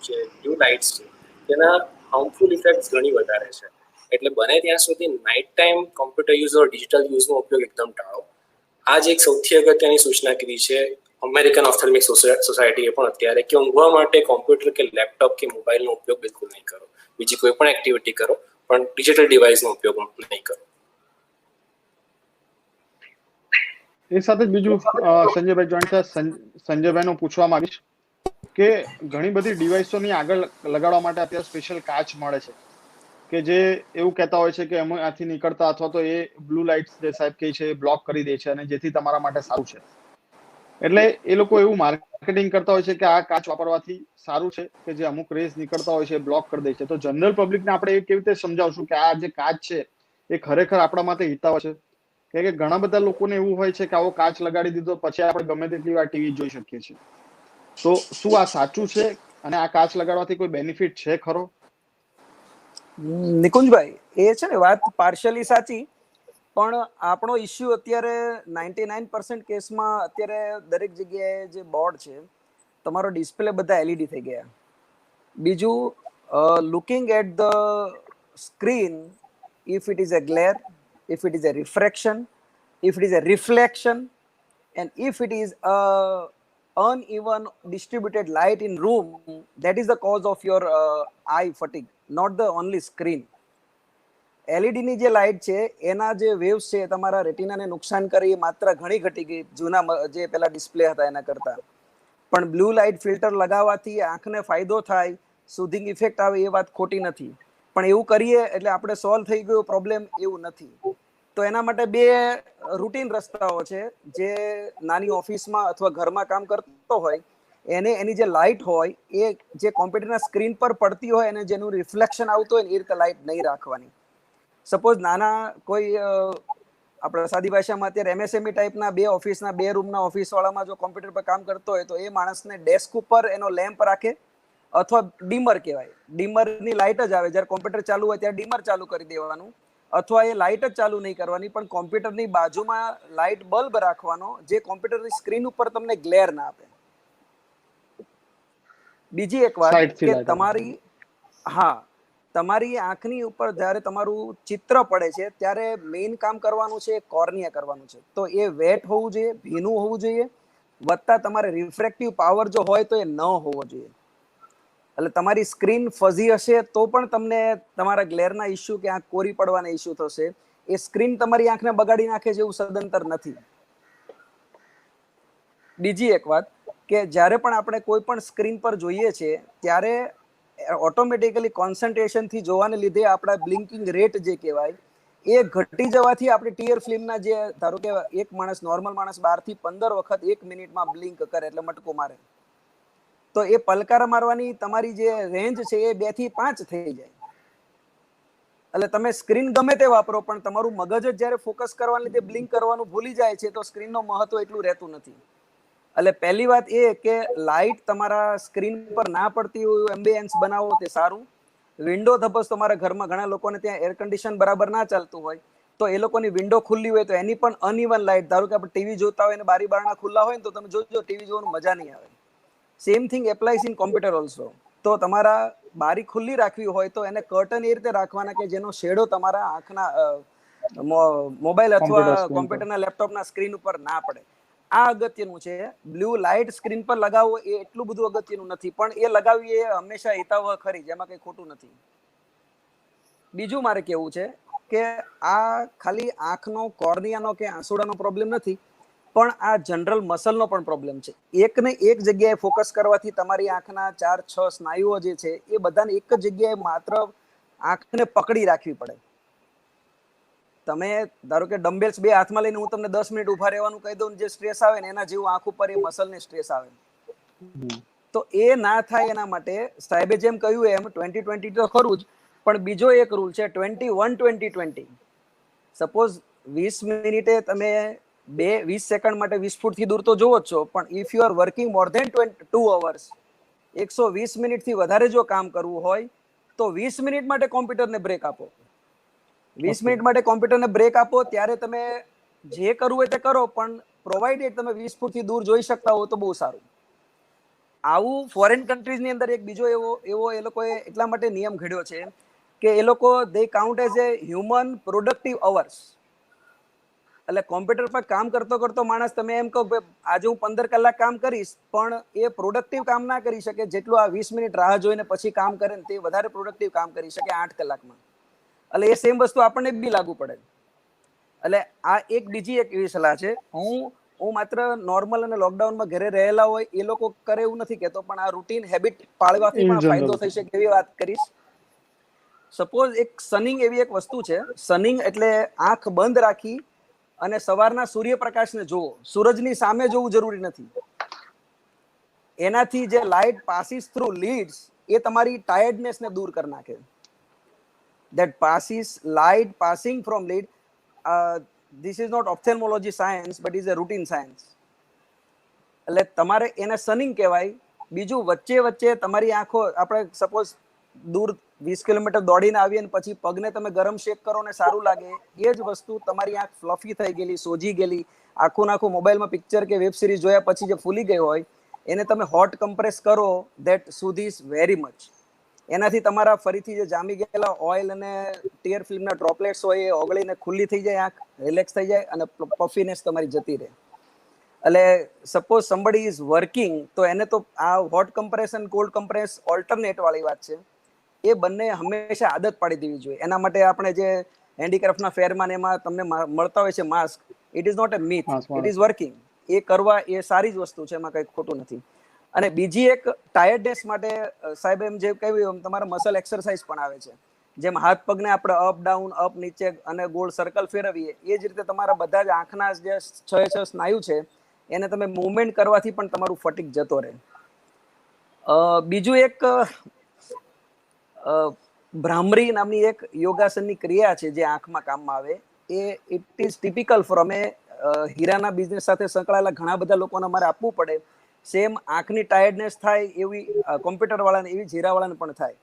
S4: જે બ્લુ લાઇટ્સ છે તેના હાર્મફુલ ઇફેક્ટ્સ ઘણી વધારે છે. એટલે બને ત્યાં સુધી નાઇટ ટાઈમ કોમ્પ્યુટર યુઝ ઓર ડિજિટલ યુઝનો ઉપયોગ એકદમ ટાળો. આ જ એક સૌથી અગત્યની સૂચના કીધી છે અમેરિકન ઓફથેલ્મિક સોસાયટીએ પણ અત્યારે, કે ઊંઘવા માટે કોમ્પ્યુટર કે લેપટોપ કે મોબાઈલનો ઉપયોગ બિલકુલ નહીં કરો. બીજી કોઈ પણ એક્ટિવિટી કરો પણ ડિજિટલ ડિવાઇસનો ઉપયોગ નહીં કરો.
S1: એ સાથે જ બીજું સંજયભાઈ જોઈન્ટ થયા, સંજયભાઈનું પૂછવા માંગીશ કે ઘણી બધી ડિવાઇસોની આગળ લગાડવા માટે અત્યારે સ્પેશિયલ કાચ મળે છે કે જે એવું કહેતા હોય છે કે એમાંથી નીકળતા અથવા તો એ બ્લુ લાઇટ્સ જે સાહેબ કહે છે એ બ્લોક કરી દે છે અને જેથી તમારા માટે સારું છે. એટલે એ લોકો એવું માર્કેટિંગ કરતા હોય છે કે આ કાચ વાપરવાથી સારું છે કે જે અમુક રેઝ નીકળતા હોય છે એ બ્લોક કરી દે છે. તો જનરલ પબ્લિકને આપણે એ કેવી રીતે સમજાવશું કે આ જે કાચ છે એ ખરેખર આપણા માટે હિતાવ છે? કે ઘણા બધા લોકોને એવું હોય છે કે આવો કાચ લગાડી દીધો પછી આપણે ગમે તેટલી વાર ટીવી જોઈ શકીએ છીએ. તો શું આ સાચું છે અને આ કાચ લગાડવાથી કોઈ બેનિફિટ છે ખરો?
S2: નિકુંજભાઈ, એ છે ને વાત પાર્શિયલી સાચી, પણ આપણો ઇશ્યુ અત્યારે 99% કેસમાં અત્યારે દરેક જગ્યાએ જે બોર્ડ છે તમારો ડિસ્પ્લે બધા એલઈડી થઈ ગયા. બીજું, looking at the screen, if it is a glare, if it is a refraction, if it is a reflection, and if it is a uneven distributed light in room, that is the cause of your eye fatigue, not the only screen. LED ની જે light છે એના જે waves છે તમારા રેટિનાને નુકસાન કરી માત્ર ઘણી ઘટી ગઈ જૂના જે પેલા ડિસ્પ્લે હતા એના કરતા. પણ બ્લુ લાઇટ ફિલ્ટર લગાવવાથી આંખને ફાયદો થાય, સુધિંગ ઇફેક્ટ આવે, એ વાત ખોટી નથી. પણ એવું કરીએ એટલે આપણે સોલ્વ થઈ ગયો પ્રોબ્લેમ, એવું નથી. તો એના માટે બે રૂટીન રસ્તાઓ છે. જે નાની ઓફિસમાં અથવા ઘરમાં કામ કરતો હોય એને એની જે લાઇટ હોય એ જે કોમ્પ્યુટરના સ્ક્રીન પર પડતી હોય અને જેનું રિફ્લેક્શન આવતું હોય ને એ રીતે લાઇટ નહીં રાખવાની. સપોઝ નાના કોઈ આપણે સાદી ભાષામાં અત્યારે એમએસએમઈ ટાઈપના બે ઓફિસના 2 રૂમના ઓફિસવાળામાં જો કોમ્પ્યુટર પર કામ કરતો હોય તો એ માણસને ડેસ્ક ઉપર એનો લેમ્પ રાખે અથવા ડીમર કહેવાય, ડીમરની લાઇટ જ આવે જ્યારે કોમ્પ્યુટર ચાલુ હોય ત્યારે ડીમર ચાલુ કરી દેવાનું, અથવા એ લાઇટ જ ચાલુ નહીં કરવાની પણ કોમ્પ્યુટરની બાજુમાં લાઇટ બલ્બ રાખવાનો જે કોમ્પ્યુટરની સ્ક્રીન ઉપર તમને ગ્લેર ના આપે. બીજી એક વાત કે તમારી આંખની ઉપર જ્યારે તમારું ચિત્ર પડે છે ત્યારે મેઇન કામ કરવાનું છે કોર્નિયા કરવાનું છે. તો એ વેટ હોવું જોઈએ, ભીનું હોવું જોઈએ, વત્તા તમારે રિફ્રેક્ટિવ પાવર જો હોય તો એ ન હોવો જોઈએ. એટલે તમારી સ્ક્રીન ફઝી હશે તો પણ તમને તમારા ગ્લેરના ઇસ્યુ કે આંખ કોરી પડવાના ઇસ્યુ થશે. એ સ્ક્રીન તમારી આંખને બગાડી નાખે છે એવું સદંતર નથી. બીજી એક વાત કે જ્યારે પણ આપણે કોઈ પણ સ્ક્રીન પર જોઈએ છે ત્યારે ઓટોમેટિકલી કોન્સન્ટ્રેશનથી જોવાને લીધે આપણા બ્લિંકિંગ રેટ જે કહેવાય એ ઘટી જવાથી આપણે ટીયર ફિલ્મના જે ધારો કે એક માણસ નોર્મલ માણસ 12 થી 15 વખત 1 મિનિટમાં બ્લિંક કરે એટલે મટકો મારે, તો એ પલકાર મારવાની તમારી જે રેન્જ છે એ 2 થી 5 થઈ જાય. એટલે તમે સ્ક્રીન ગમે તે વાપરો પણ તમારું મગજ જ જ્યારે ફોકસ કરવાને લીધે બ્લિંક કરવાનું ભૂલી જાય છે તો સ્ક્રીનનું મહત્વ એટલું રહેતું નથી. એટલે પહેલી વાત એ કે લાઇટ તમારા સ્ક્રીન પર ના પડતી હોય એમ્બિયન્સ બનાવો તે સારું. વિન્ડો સપોઝ તમારા ઘરમાં ઘણા લોકોને ત્યાં એર કન્ડિશન બરાબર ના ચાલતું હોય તો એ લોકોની વિન્ડો ખુલ્લી હોય તો એની પણ અનઇવન લાઇટ, ધારો કે આપણે ટીવી જોતા હોય ને બારી બારણા ખુલ્લા હોય ને તો તમે જોજો ટીવી જોવાનું મજા નહીં આવે. Same thing applies in computer also. તો તમારા બારી ખુલ્લી રાખવી હોય તો એને કર્ટન એ રીતે રાખવાના કે જેનો શેડો તમારા આંખના મોબાઈલ અથવા કોમ્પ્યુટરના લેપટોપના સ્ક્રીન ઉપર ના પડે. આ અગત્યનું છે. બ્લુ લાઇટ સ્ક્રીન પર લગાવવો એ એટલું બધું અગત્યનું નથી, પણ એ લગાવવી એ હંમેશા હિતાવહ ખરી, જેમાં કંઈ ખોટું નથી. બીજું મારે કેવું છે કે આ ખાલી આંખનો, કોર્નિયાનો કે આંસુડાનો પ્રોબ્લેમ નથી, પણ આ જનરલ મસલનો પણ પ્રોબ્લેમ છે. એકને એક જગ્યાએ ફોકસ કરવાથી તમારી આંખના 4-6 સ્નાયુઓ જે છે એ બધાને એક જ જગ્યાએ માત્ર આંખને પકડી રાખવી પડે. તમે ધારો કે ડમ્બેલ્સ 2 હાથમાં લઈને હું તમને 10 મિનિટ ઊભા રહેવાનું કહી દઉં, જે સ્ટ્રેસ આવે ને એના જેવું આંખ ઉપર એ મસલને સ્ટ્રેસ આવે. તો એ ના થાય એના માટે સાહેબે જેમ કહ્યું એમ 20-20 તો ખરું જ, પણ બીજો એક રૂલ છે 21-20-20. સપોઝ 20 મિનિટે તમે 20 સેકન્ડ માટે 20 ફૂટથી દૂર તો જોવો જ છો, પણ if you are working more than 2 hours, 120 મિનિટથી વધારે જો કામ કરવું હોય તો 20 મિનિટ માટે કોમ્પ્યુટરને બ્રેક આપો. 20 મિનિટ માટે કોમ્પ્યુટરને બ્રેક આપો ત્યારે તમે જે કરવું હોય તે કરો, પણ પ્રોવાઇડેડ તમે 20 ફૂટથી દૂર જોઈ શકતા હો તો બહુ સારું. આવું ફોરેન કન્ટ્રીઝની અંદર એક બીજો એવો એ લોકોએ એટલા માટે નિયમ ઘડ્યો છે કે એ લોકો they count as a human productive hours. એટલે કોમ્પ્યુટર પર કામ કરતો કરતો માણસ, તમે એમ કહો આજે હું 15 કલાક કામ કરીશ, પણ એ પ્રોડક્ટિવ કામ ના કરી શકે જેટલું આ 20 મિનિટ રાહ જોઈને પછી કામ કરે ને તે વધારે પ્રોડક્ટિવ કામ કરી શકે 8 કલાકમાં. એટલે એ સેમ વસ્તુ આપણને બી લાગુ પડે. એટલે આ એક બીજી એક એવી સલાહ છે. હું માત્ર નોર્મલ અને લોકડાઉનમાં ઘરે રહેલા હોય એ લોકો કરે એવું નથી કહેતો, પણ આ રૂટીન હેબિટ પાળવાથી પણ ફાયદો થઈ શકે એવી વાત કરીશ. સપોઝ એક સનિંગ એવી એક વસ્તુ છે. સનિંગ એટલે આંખ બંધ રાખી અને સવારના સૂર્યપ્રકાશને જોવો. સૂરજની સામે જોવું જરૂરી નથી. એનાથી જે લાઇટ પાસીસ થ્રુ લીડ્સ એ તમારી ટાયર્ડનેસને દૂર કરી નાખે. that passes light passing from lead, this is not ophthalmology science but is a routine science. એટલે તમારે એને સનિંગ કહેવાય. બીજું વચ્ચે વચ્ચે તમારી આંખો, આપણે સપોઝ દૂર 20 કિલોમીટર દોડીને આવીએ ને પછી પગને તમે ગરમ શેક કરો ને સારું લાગે, એ જ વસ્તુ તમારી આંખ ફ્લફી થઈ ગયેલી, સોજી ગયેલી, આખું નાખું મોબાઈલમાં પિક્ચર કે વેબ સિરીઝ જોયા પછી જે ફૂલી ગઈ હોય એને તમે હોટ કમ્પ્રેસ કરો, ધેટ સુધીસ વેરી મચ. એનાથી તમારા ફરીથી જે જામી ગયેલા ઓઇલ અને ટીયર ફિલ્મના ડ્રોપલેટ્સ હોય એ ઓગળીને ખુલ્લી થઈ જાય, આંખ રિલેક્સ થઈ જાય અને પફીનેસ તમારી જતી રહે. એટલે સપોઝ સમબડી ઇઝ વર્કિંગ તો એને તો આ હોટ કમ્પ્રેસ અને કોલ્ડ કમ્પ્રેસ ઓલ્ટરનેટ વાળી વાત છે. એ બંને હંમેશા આદત પાડી દેવી જોઈએ. એના માટે આપણે જે હેન્ડીક્રાફ્ટના ફેરમાં એમાં તમને મળતા હોય છે mask, it is not a myth, it is working. એ કરવા એ સારી જ વસ્તુ છે, એમાં કંઈ ખોટું નથી. અને બીજી એક ટાયર્ડનેસ માટે સાહેબ એમ જે કહ્યું એમ તમારા મસલ એક્સરસાઇઝ પણ આવે છે. જેમ હાથ પગને આપણે અપ ડાઉન, અપ નીચે અને ગોળ સર્કલ ફેરવીએ એ જ રીતે તમારા બધા જ આંખના જે 6 સ્નાયુ છે એને તમે મૂવમેન્ટ કરવાથી પણ તમારું ફટીક જતો રહે. બીજું એક ભ્રામરી નામની એક યોગાસનની ક્રિયા છે જે આંખમાં કામમાં આવે. એ ઇટ ઇઝ ટિપિકલ ફ્રોમ હીરાના બિઝનેસ સાથે સંકળાયેલા ઘણા બધા લોકોને અમારે આપવું પડે. સેમ આંખની ટાયર્ડનેસ થાય એવી કોમ્પ્યુટર વાળાને, એવી જીરાવાળાને પણ થાય.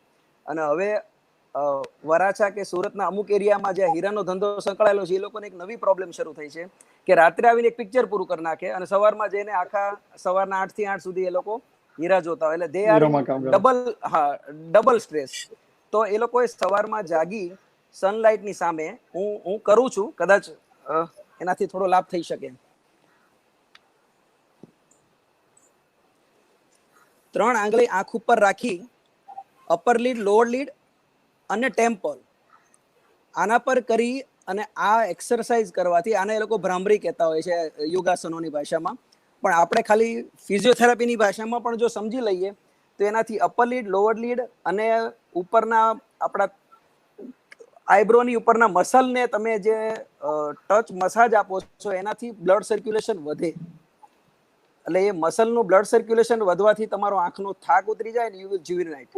S2: અને હવે વરાછા કે સુરતના અમુક એરિયામાં જ્યાં હીરાનો ધંધો સંકળાયેલો છે એ લોકોને એક નવી પ્રોબ્લેમ શરૂ થઈ છે કે રાત્રે આવીને એક પિક્ચર પૂરું કરી નાખે અને સવારમાં જઈને આખા સવારના 8 થી 8 સુધી એ લોકો હીરા જોતા હોય. એટલે દે આર ડબલ સ્ટ્રેસ. તો એ લોકોએ સવારમાં જાગી સનલાઇટની સામે, હું કરું છું, કદાચ એનાથી થોડો લાભ થઈ શકે. 3 આંગળી આંખ ઉપર રાખી અપર લીડ, લોઅર લીડ અને ટેમ્પલ આના પર કરી અને આ એક્સરસાઇઝ કરવાથી, આને એ લોકો ભ્રામરી કહેતા હોય છે યોગાસનોની ભાષામાં, પણ આપણે ખાલી ફિઝિયોથેરાપીની ભાષામાં પણ જો સમજી લઈએ તો એનાથી અપર લીડ, લોઅર લીડ અને ઉપરના આપણા આઈબ્રોની ઉપરના મસલને તમે જે ટચ મસાજ આપો છો એનાથી બ્લડ સર્ક્યુલેશન વધે. એટલે એ મસલનું બ્લડ સર્ક્યુલેશન વધવાથી તમારો આંખનો થાક ઉતરી જાય ને યુ વિલ જ્યુરિનેટ.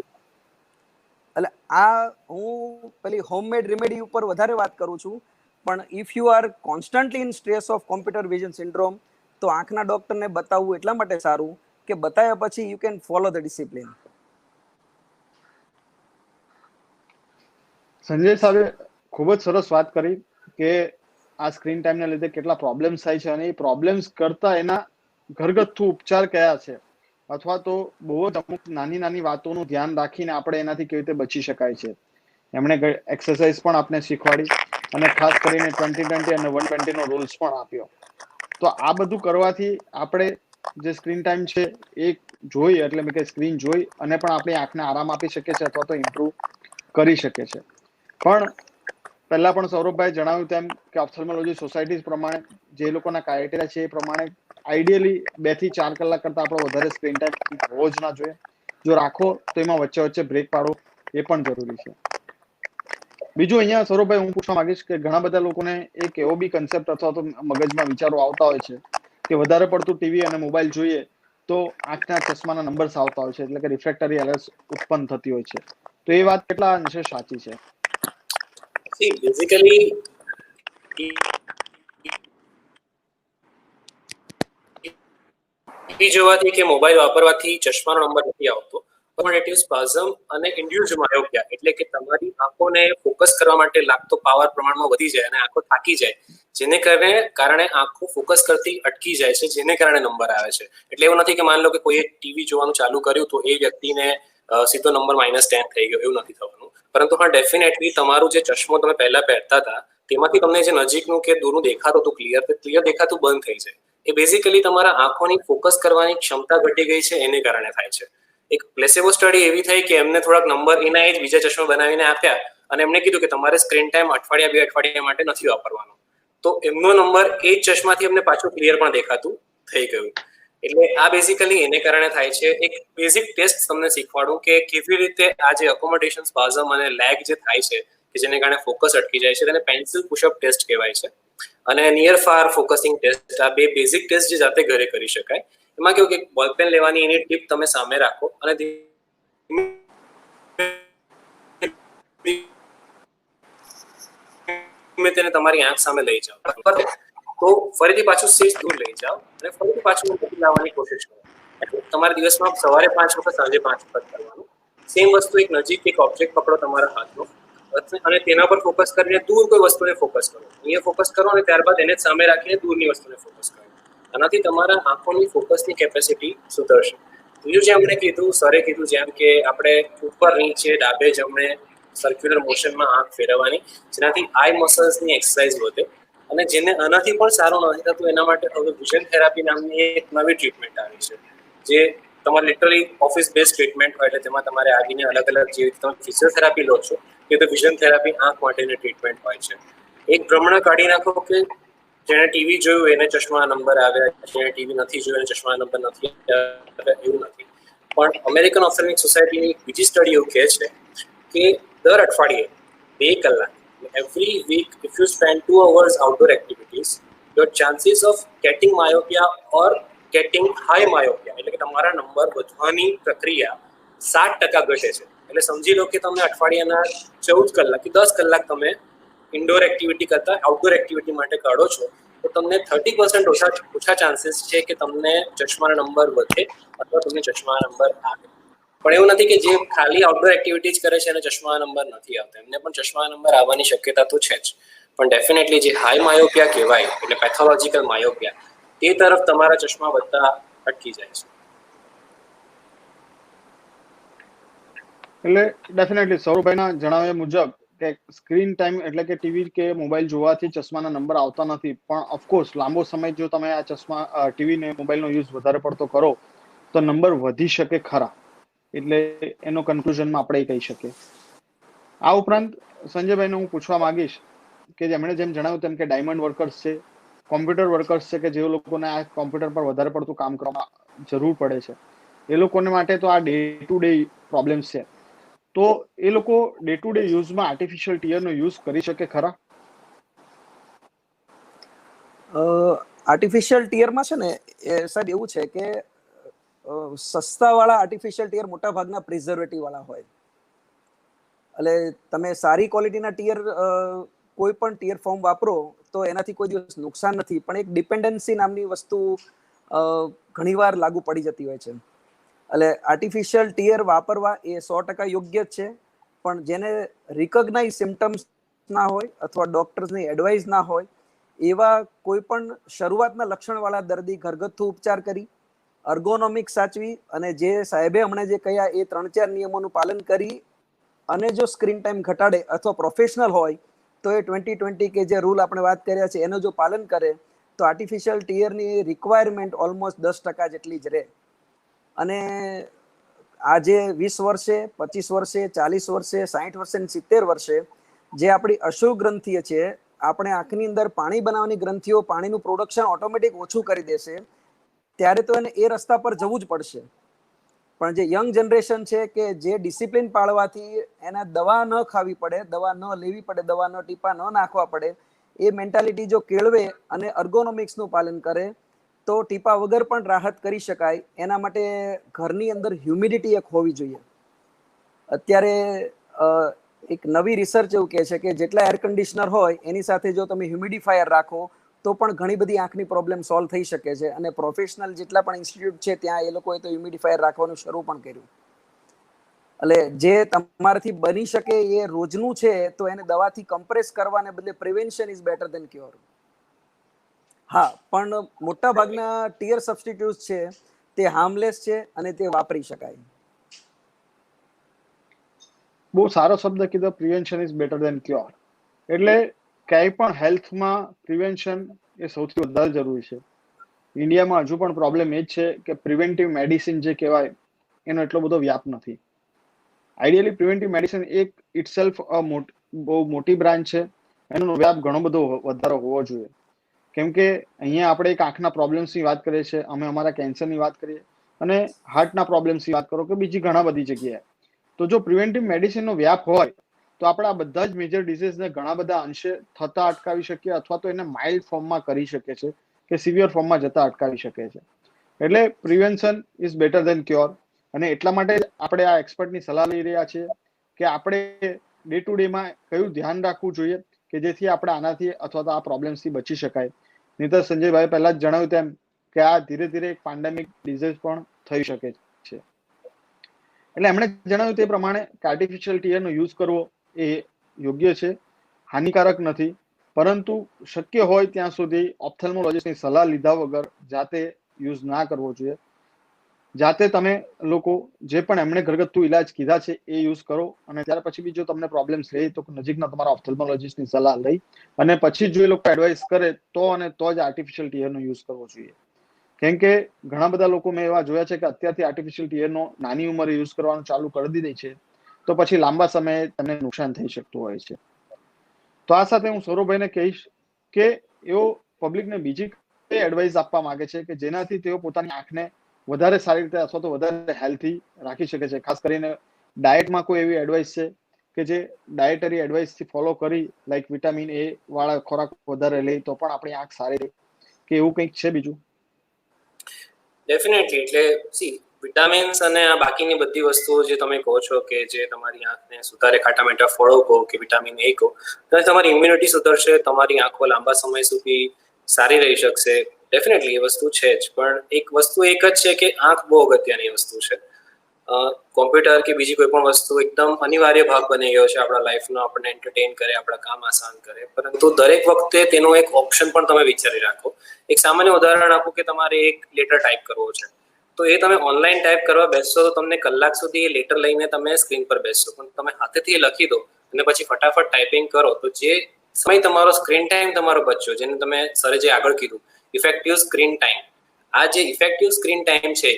S2: એટલે આ હું પેલી હોમમેડ રેમેડી ઉપર વધારે વાત કરું છું, પણ if you R constantly in stress of computer vision syndrome તો આંખના ડોક્ટરને બતાવવું એટલા માટે સારું કે બતાવ્યા પછી you can follow the discipline.
S1: Sanjay સાહેબે ખૂબ જ સરસ વાત કરી કે આ સ્ક્રીન ટાઈમના લીધે કેટલા પ્રોબ્લેમ્સ થાય છે અને એ પ્રોબ્લેમ્સ કરતા એના ઘરગથ્થુ ઉપચાર કયા છે, અથવા તો બહુ જ અમુક નાની નાની વાતોનું ધ્યાન રાખીને આપણે એનાથી કેવી રીતે બચી શકાય છે. એમણે એક્સરસાઇઝ પણ આપણે શીખવાડી અને ખાસ કરીને 20-20 અને 120 નો રૂલ્સ પણ આપ્યો. તો આ બધું કરવાથી આપણે જે સ્ક્રીન ટાઈમ છે એ જોઈ એટલે કે સ્ક્રીન જોઈ અને પણ આપણી આંખને આરામ આપી શકે છે અથવા તો ઇમ્પ્રુવ કરી શકે છે. પણ પહેલા પણ સૌરભભાઈ જણાવ્યું તેમ કે ઓપ્થેલ્મોલોજી સોસાયટી પ્રમાણે જે લોકોના ક્રાઇટેરિયા છે એ પ્રમાણે આઈડિયલી 2 થી 4 કલાક કરતા આપણો વધારે સ્ક્રીન ટાઈમ હોવો જ ના જોઈએ. જો રાખો તો એમાં વચ્ચે વચ્ચે બ્રેક પાડો એ પણ જરૂરી છે. બીજું અહીંયા સૌરભભાઈ હું પૂછવા માંગીશ કે ઘણા બધા લોકોને એક એવો બી કન્સેપ્ટ અથવા તો મગજમાં વિચારો આવતા હોય છે કે વધારે પડતું ટીવી અને મોબાઈલ જોઈએ તો આંખના ચશ્માના નંબર્સ આવતા હોય છે, એટલે કે રિફ્રેક્ટરી એરર્સ ઉત્પન્ન થતી હોય છે. તો એ વાત કેટલા અંશે સાચી છે?
S4: બેઝિકલી ટીવી જોવાથી કે મોબાઈલ વાપરવાથી ચશ્માનો નંબર નથી આવતો. કોગ્નિટિવ સ્પાઝમ અને ઇન્ડ્યુસ્ડ માયોપિયા એટલે કે તમારી આંખોને ફોકસ કરવા માટે લાગતો પાવર પ્રમાણમાં વધી જાય અને આંખો થાકી જાય, જેને કારણે આંખો ફોકસ કરતી અટકી જાય છે, જેને કારણે નંબર આવે છે. એટલે એવું નથી કે માની લો કે કોઈએ ટીવી જોવાનું ચાલુ કર્યું તો એ વ્યક્તિને સીધો નંબર -10 થઈ ગયો, એવું નથી થવાનું. પરંતુ હા, ડેફિનેટલી તમારું જે ચશ્મો તમે પહેલા પહેરતા હતા તેમાંથી તમને જે નજીકનું કે દૂરનું દેખાતું હતું ક્લિયર દેખાતું બંધ થઈ જાય. એ બેઝિકલી તમારા આંખોની ફોકસ કરવાની ક્ષમતા ઘટી ગઈ છે, એને કારણે થાય છે. એક પ્લેસેબો સ્ટડી એવી થઈ કે એમને થોડાક નંબર એના જ બીજા ચશ્મા બનાવીને આપ્યા અને એમને કીધું કે તમારે સ્ક્રીન ટાઈમ અઠવાડિયા 2 અઠવાડિયા માટે નથી વાપરવાનો. તો એમનો નંબર એ જ ચશ્માથી એમને પાછું ક્લિયર પણ દેખાતું થઈ ગયું. એટલે આ બેઝિકલી એને કારણે થાય છે. એક બેઝિક ટેસ્ટ તમને શીખવાડું કે કેવી રીતે આ જે અકોમોડેશન સ્પાઝમ અને લેગ જે થાય છે કે જેને કારણે ફોકસ અટકી જાય છે તેને પેન્સિલ પુશઅપ ટેસ્ટ કહેવાય છે. અને નિયર ફાર ફોકસિંગ ટેસ્ટ, આ 2 બેઝિક ટેસ્ટ જે જાતે ઘરે કરી શકાય. એમાં કેવું કે બોલપેન લેવાની એની ટીપ તમે સામે રાખો અને તેને તમારી આંખ સામે લઈ જાઓ, તો ફરીથી પાછું સેજ દૂર લઈ જાઓ અને ફરીથી પાછું લાવવાની કોશિશ કરો. તમારા દિવસમાં સવારે 5 વખત, સાંજે 5 વખત કરવાનું. સેમ વસ્તુ એક નજીક એક ઓબ્જેક્ટ પકડો તમારા હાથનો અને તેના પર ફોકસ કરીને દૂર કોઈ વસ્તુને ફોકસ કરો. અહીંયા ફોકસ કરો અને ત્યારબાદ એને સામે રાખીને દૂરની વસ્તુને ફોકસ કરો. આનાથી તમારા આંખોની ફોકસની કેપેસિટી સુધરશે. બીજું જે અમને કીધું, સરે કીધું જેમ કે આપણે ઉપર નીચે ડાબે જમણે સર્ક્યુલર મોશનમાં આંખ ફેરવવાની, જેનાથી આઈ મસલ્સની એક્સરસાઇઝ વધે. અને જેને આનાથી પણ સારું નથી થતું એના માટે હવે વિઝન થેરાપી નામની એક નવી ટ્રીટમેન્ટ આવી છે, જે તમારે લિટરલી ઓફિસ બેઝ ટ્રીટમેન્ટ હોય. એટલે તેમાં તમારે આવીને અલગ અલગ જે તમે ફિઝિયોથેરાપી લો છો એ તો વિઝન થેરાપી આંખ માટેની ટ્રીટમેન્ટ હોય છે. એક ભ્રમણા કાઢી નાખો કે જેણે ટીવી જોયું એને ચશ્મા નંબર આવ્યા, જેણે ટીવી નથી જોયું એને ચશ્મા નંબર નથી આવ્યા, એવું નથી. પણ અમેરિકન ઓપ્થેલ્મિક સોસાયટીની બીજી સ્ટડી એવું કહે છે કે દર અઠવાડિયે 2 કલાક, every week if you spend 2 hours outdoor activities, your chances of getting myopia or getting high myopia એટલે કે તમારા નંબર વધવાની પ્રક્રિયા 7% ઘટે છે. એટલે સમજી લો કે તમે અઠવાડિયાના 14 કલાક કે 10 કલાક તમે ઇન્ડોર એક્ટિવિટી કરતા આઉટડોર એક્ટિવિટી માટે કાઢો છો તો તમને 30% ઓછા ચાન્સીસ છે કે તમને ચશ્માના નંબર વધે અથવા તમને ચશ્માના નંબર આવે. પણ એવું નથી કે જે ખાલી આઉટડોર એક્ટિવિટીઝ કરે છે અને ચશ્મા નંબર નથી આવતા, એમને પણ ચશ્મા નંબર આવવાની શક્યતા તો છે જ. પણ ડેફિનેટલી જે હાઈ માયોપિયા કહેવાય એટલે પેથોલોજીકલ માયોપિયા, તે તરફ તમારા ચશ્મા વધતા અટકી જાય છે.
S1: એટલે ડેફિનેટલી સૌરભભાઈના જણાવ્યા મુજબ કે સ્ક્રીન ટાઈમ એટલે કે ટીવી કે મોબાઈલ જોવાથી ચશ્માના નંબર આવતા નથી, પણ ઓફકોર્સ લાંબો સમય જો તમે આ ચશ્મા ટીવી ને મોબાઈલનો યુઝ વધારે પડતો કરો તો નંબર વધી શકે ખરા. એટલે એનો કન્ક્લુઝનમાં આપણે કહી શકીએ. આ ઉપરાંત સંજયભાઈને હું પૂછવા માંગીશ કે જેમણે જેમ જણાવ્યું તેમ કે ડાયમંડ વર્કર્સ છે કોમ્પ્યુટર વર્કર્સ છે કે જે લોકોને આ કોમ્પ્યુટર પર વધારે પડતું કામ કરવામાં જરૂર પડે છે, એ લોકોને માટે તો આ ડે ટુ ડે પ્રોબ્લેમ્સ છે. તો એ લોકો ડે ટુ ડે યુઝમાં આર્ટિફિશિયલ ટીયરનો યુઝ કરી શકે ખરા?
S2: આર્ટિફિશિયલ ટીયરમાં છે ને સાહેબ એવું છે કે સસ્તાવાળા આર્ટિફિશિયલ ટીયર મોટા ભાગના પ્રિઝર્વેટિવ વાળા હોય. એટલે તમે સારી ક્વોલિટીના ટીયર કોઈ પણ ટીયર ફોર્મ વાપરો તો એનાથી કોઈ દિવસ નુકસાન નથી, પણ એક ડિપેન્ડન્સી નામની વસ્તુ ઘણીવાર લાગુ પડી જતી હોય છે. એટલે આર્ટિફિશિયલ ટીયર વાપરવા એ 100% યોગ્ય જ છે, પણ જેને રિકોગ્નાઇઝ સિમ્ટમ્સ ના હોય અથવા ડોક્ટર્સની એડવાઇસ ના હોય એવા કોઈ પણ શરૂઆતના લક્ષણવાળા દર્દી ઘરગથ્થુ ઉપચાર કરી, અર્ગોનોમિક સાચવી અને જે સાહેબે હમણાં જે કહ્યા એ 3-4 નિયમોનું પાલન કરી અને જો સ્ક્રીન ટાઈમ ઘટાડે અથવા પ્રોફેશનલ હોય તો એ 2020 કે જે રૂલ આપણે વાત કર્યા છે એનું જો પાલન કરે તો આર્ટિફિશિયલ ટીયરની રિક્વાયરમેન્ટ ઓલમોસ્ટ 10% જેટલી જ રહે. અને આજે 20 વર્ષે, 25 વર્ષે, 40 વર્ષે, 60 વર્ષે, 70 વર્ષે જે આપણી અશ્રુ ગ્રંથિ છે, આપણે આંખની અંદર પાણી બનાવવાની ગ્રંથિઓ પાણીનું પ્રોડક્શન ઓટોમેટિક ઓછું કરી દેશે, ત્યારે તો એને એ રસ્તા પર જવું જ પડશે. પણ જે યંગ જનરેશન છે કે જે ડિસિપ્લિન પાળવાથી એને દવા ન ખાવી પડે, દવા ન લેવી પડે, દવા ન ટીપા ન નાખવા પડે, એ મેન્ટાલિટી જો કેળવે અને અર્ગોનોમિક્સનું પાલન કરે તો ટીપા વગર પણ રાહત કરી શકાય. એના માટે ઘરની અંદર હ્યુમિડિટી એક હોવી જોઈએ. અત્યારે એક નવી રિસર્ચ એવું કહે છે કે જેટલા એર કન્ડિશનર હોય એની સાથે જો તમે હ્યુમિડિફાયર રાખો તો પણ ઘણી બધી આંખની પ્રોબ્લેમ સોલ્વ થઈ શકે છે. અને પ્રોફેશનલ જેટલા પણ ઇન્સ્ટિટ્યૂટ છે ત્યાં એ લોકોએ તો હ્યુમિડિફાયર રાખવાનું શરૂ પણ કર્યું. એટલે જે તમારાથી બની શકે એ રોજનું છે તો એને દવાથી કમ્પ્રેસ કરવાને બદલે prevention is better than cure. હા, પણ મોટા ભાગના ટીયર સબસ્ટિટ્યુટ છે તે હાર્મલેસ છે અને તે વાપરી શકાય.
S1: બહુ સારો શબ્દ કીધો, prevention is better than cure. એટલે ક્યાંય પણ હેલ્થમાં પ્રિવેન્શન એ સૌથી વધારે જરૂરી છે. ઇન્ડિયામાં હજુ પણ પ્રોબ્લેમ એ જ છે કે પ્રિવેન્ટિવ મેડિસિન જે કહેવાય એનો એટલો બધો વ્યાપ નથી. આઈડિયલી પ્રિવેન્ટિવ મેડિસિન એક ઇટસેલ્ફ બહુ મોટી બ્રાન્ચ છે, એનો વ્યાપ ઘણો બધો વધારો હોવો જોઈએ. કેમ કે અહીંયા આપણે એક આંખના પ્રોબ્લેમ્સની વાત કરીએ છીએ, અમે અમારા કેન્સરની વાત કરીએ અને હાર્ટના પ્રોબ્લેમ્સની વાત કરો કે બીજી ઘણા બધી જગ્યાએ. તો જો પ્રિવેન્ટિવ મેડિસિનનો વ્યાપ હોય તો આપણે આ બધા જ મેજર ડિઝીઝને ઘણા બધા અંશે થતા અટકાવી શકીએ અથવા તો એને માઇલ્ડ ફોર્મમાં કરી શકીએ છીએ કે સિવિયર ફોર્મમાં જતા અટકાવી શકીએ છીએ. એટલે prevention is better than cure. અને એટલા માટે આપણે આ એક્સપર્ટની સલાહ લઈ રહ્યા છીએ કે આપણે ડે ટુ ડેમાં કયું ધ્યાન રાખવું જોઈએ કે જેથી આપણે આનાથી અથવા તો આ પ્રોબ્લેમ્સથી બચી શકાય. નહીંતર સંજયભાઈ પહેલા જ જણાવ્યું તેમ કે આ ધીરે ધીરે એક પેન્ડેમિક ડિઝીઝ પણ થઈ શકે છે. એટલે એમણે જણાવ્યું તે પ્રમાણે કે આર્ટિફિશિયલ ટીયરનો યુઝ કરવો એ યોગ્ય છે, હાનિકારક નથી, પરંતુ શક્ય હોય ત્યાં સુધી ઓપ્થેલ્મોલોજીસ્ટની સલાહ લીધા વગર જાતે યુઝ ના કરવો જોઈએ. જાતે તમે લોકો જે પણ એમણે ઘરગથ્થુ ઇલાજ કીધા છે એ યુઝ કરો અને ત્યાર પછી બી જો તમને પ્રોબ્લેમ્સ રહે તો નજીકના તમારા ઓપ્થેલ્મોલોજીસ્ટની સલાહ લઈ અને પછી જો એ લોકો એડવાઇસ કરે તો અને તો જ આર્ટિફિશિયલ ટીયરનો યુઝ કરવો જોઈએ. કેમ કે ઘણા બધા લોકો મેં એવા જોયા છે કે અત્યારથી આર્ટિફિશિયલ ટીયરનો નાની ઉંમરે યુઝ કરવાનું ચાલુ કરી દીધી છે તો પછી લાંબા સમયે તેમને નુકસાન થઈ શકતું હોય છે. તો આ સાથે હું સૌરભભાઈને કહીશ કે એઓ પબ્લિકને બીજી કઈ એડવાઇસ આપવા માંગે છે કે જેનાથી તેઓ પોતાની આંખને વધારે સારી રીતે અથવા તો વધારે હેલ્થી રાખી શકે છે. ખાસ કરીને ડાયટમાં કોઈ એવી એડવાઇસ છે કે જે ડાયટરી એડવાઇસથી ફોલો કરી લાઈક વિટામિન એ વાળા ખોરાક વધારે લઈ તો પણ આપણી આંખ સારી રહે કે એવું કંઈક છે બીજું?
S4: ડેફિનેટલી. એટલે સી વિટામિન્સ અને આ બાકીની બધી વસ્તુઓ જે તમે કહો છો કે જે તમારી આંખને સુધારે, ખાટા મીઠા ફળો કહો કે વિટામિન એ કહો, તો તમારી ઇમ્યુનિટી સુધરશે, તમારી આંખો લાંબા સમય સુધી સારી રહી શકશે. ડેફિનેટલી એ વસ્તુ છે જ, પણ એક વસ્તુ એક જ છે કે આંખ બહુ અગત્યની વસ્તુ છે. કોમ્પ્યુટર કે બીજી કોઈ પણ વસ્તુ એકદમ અનિવાર્ય ભાગ બની ગયો છે આપણા લાઈફનો, આપણને એન્ટરટેન કરે, આપણા કામ આસાન કરે, પરંતુ દરેક વખતે તેનો એક ઓપ્શન પણ તમે વિચારી રાખો. એક સામાન્ય ઉદાહરણ આપું કે તમારે એક લેટર ટાઈપ કરવો છે, તો એ તમે ઓનલાઈન ટાઈપ કરવા બેસશો તો તમને કલાક સુધી એ લેટર લઈને તમે સ્ક્રીન પર બેસશો, પણ તમે હાથેથી લખી દો અને પછી ફટાફટ ટાઈપિંગ કરો તો જે સમય તમારો સ્ક્રીન ટાઈમ તમારો બચ્યો, જેને તમે સરે જે આગળ કીધું ઇફેક્ટિવ સ્ક્રીન ટાઈમ, આ જે ઇફેક્ટિવ સ્ક્રીન ટાઈમ છે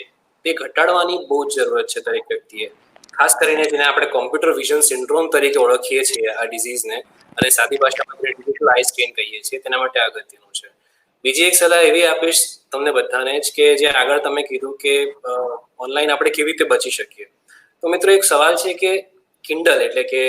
S4: તે ઘટાડવાની બહુ જ જરૂરત છે દરેક વ્યક્તિએ. ખાસ કરીને જેને આપણે કોમ્પ્યુટર વિઝન સિન્ડ્રોમ તરીકે ઓળખીએ છીએ આ ડિઝીઝને, અને સાદી ભાષામાં ડિજિટલ આઈ સ્ટ્રેન કહીએ છીએ, તેના માટે અગત્યનું છે. બીજી એક સલાહ એવી આપીશ તમને બધાને જ કે જે આગળ તમે કીધું કે ઓનલાઈન આપણે કેવી રીતે બચી શકીએ, તો મિત્રો એક સવાલ છે કે કિન્ડલ એટલે કે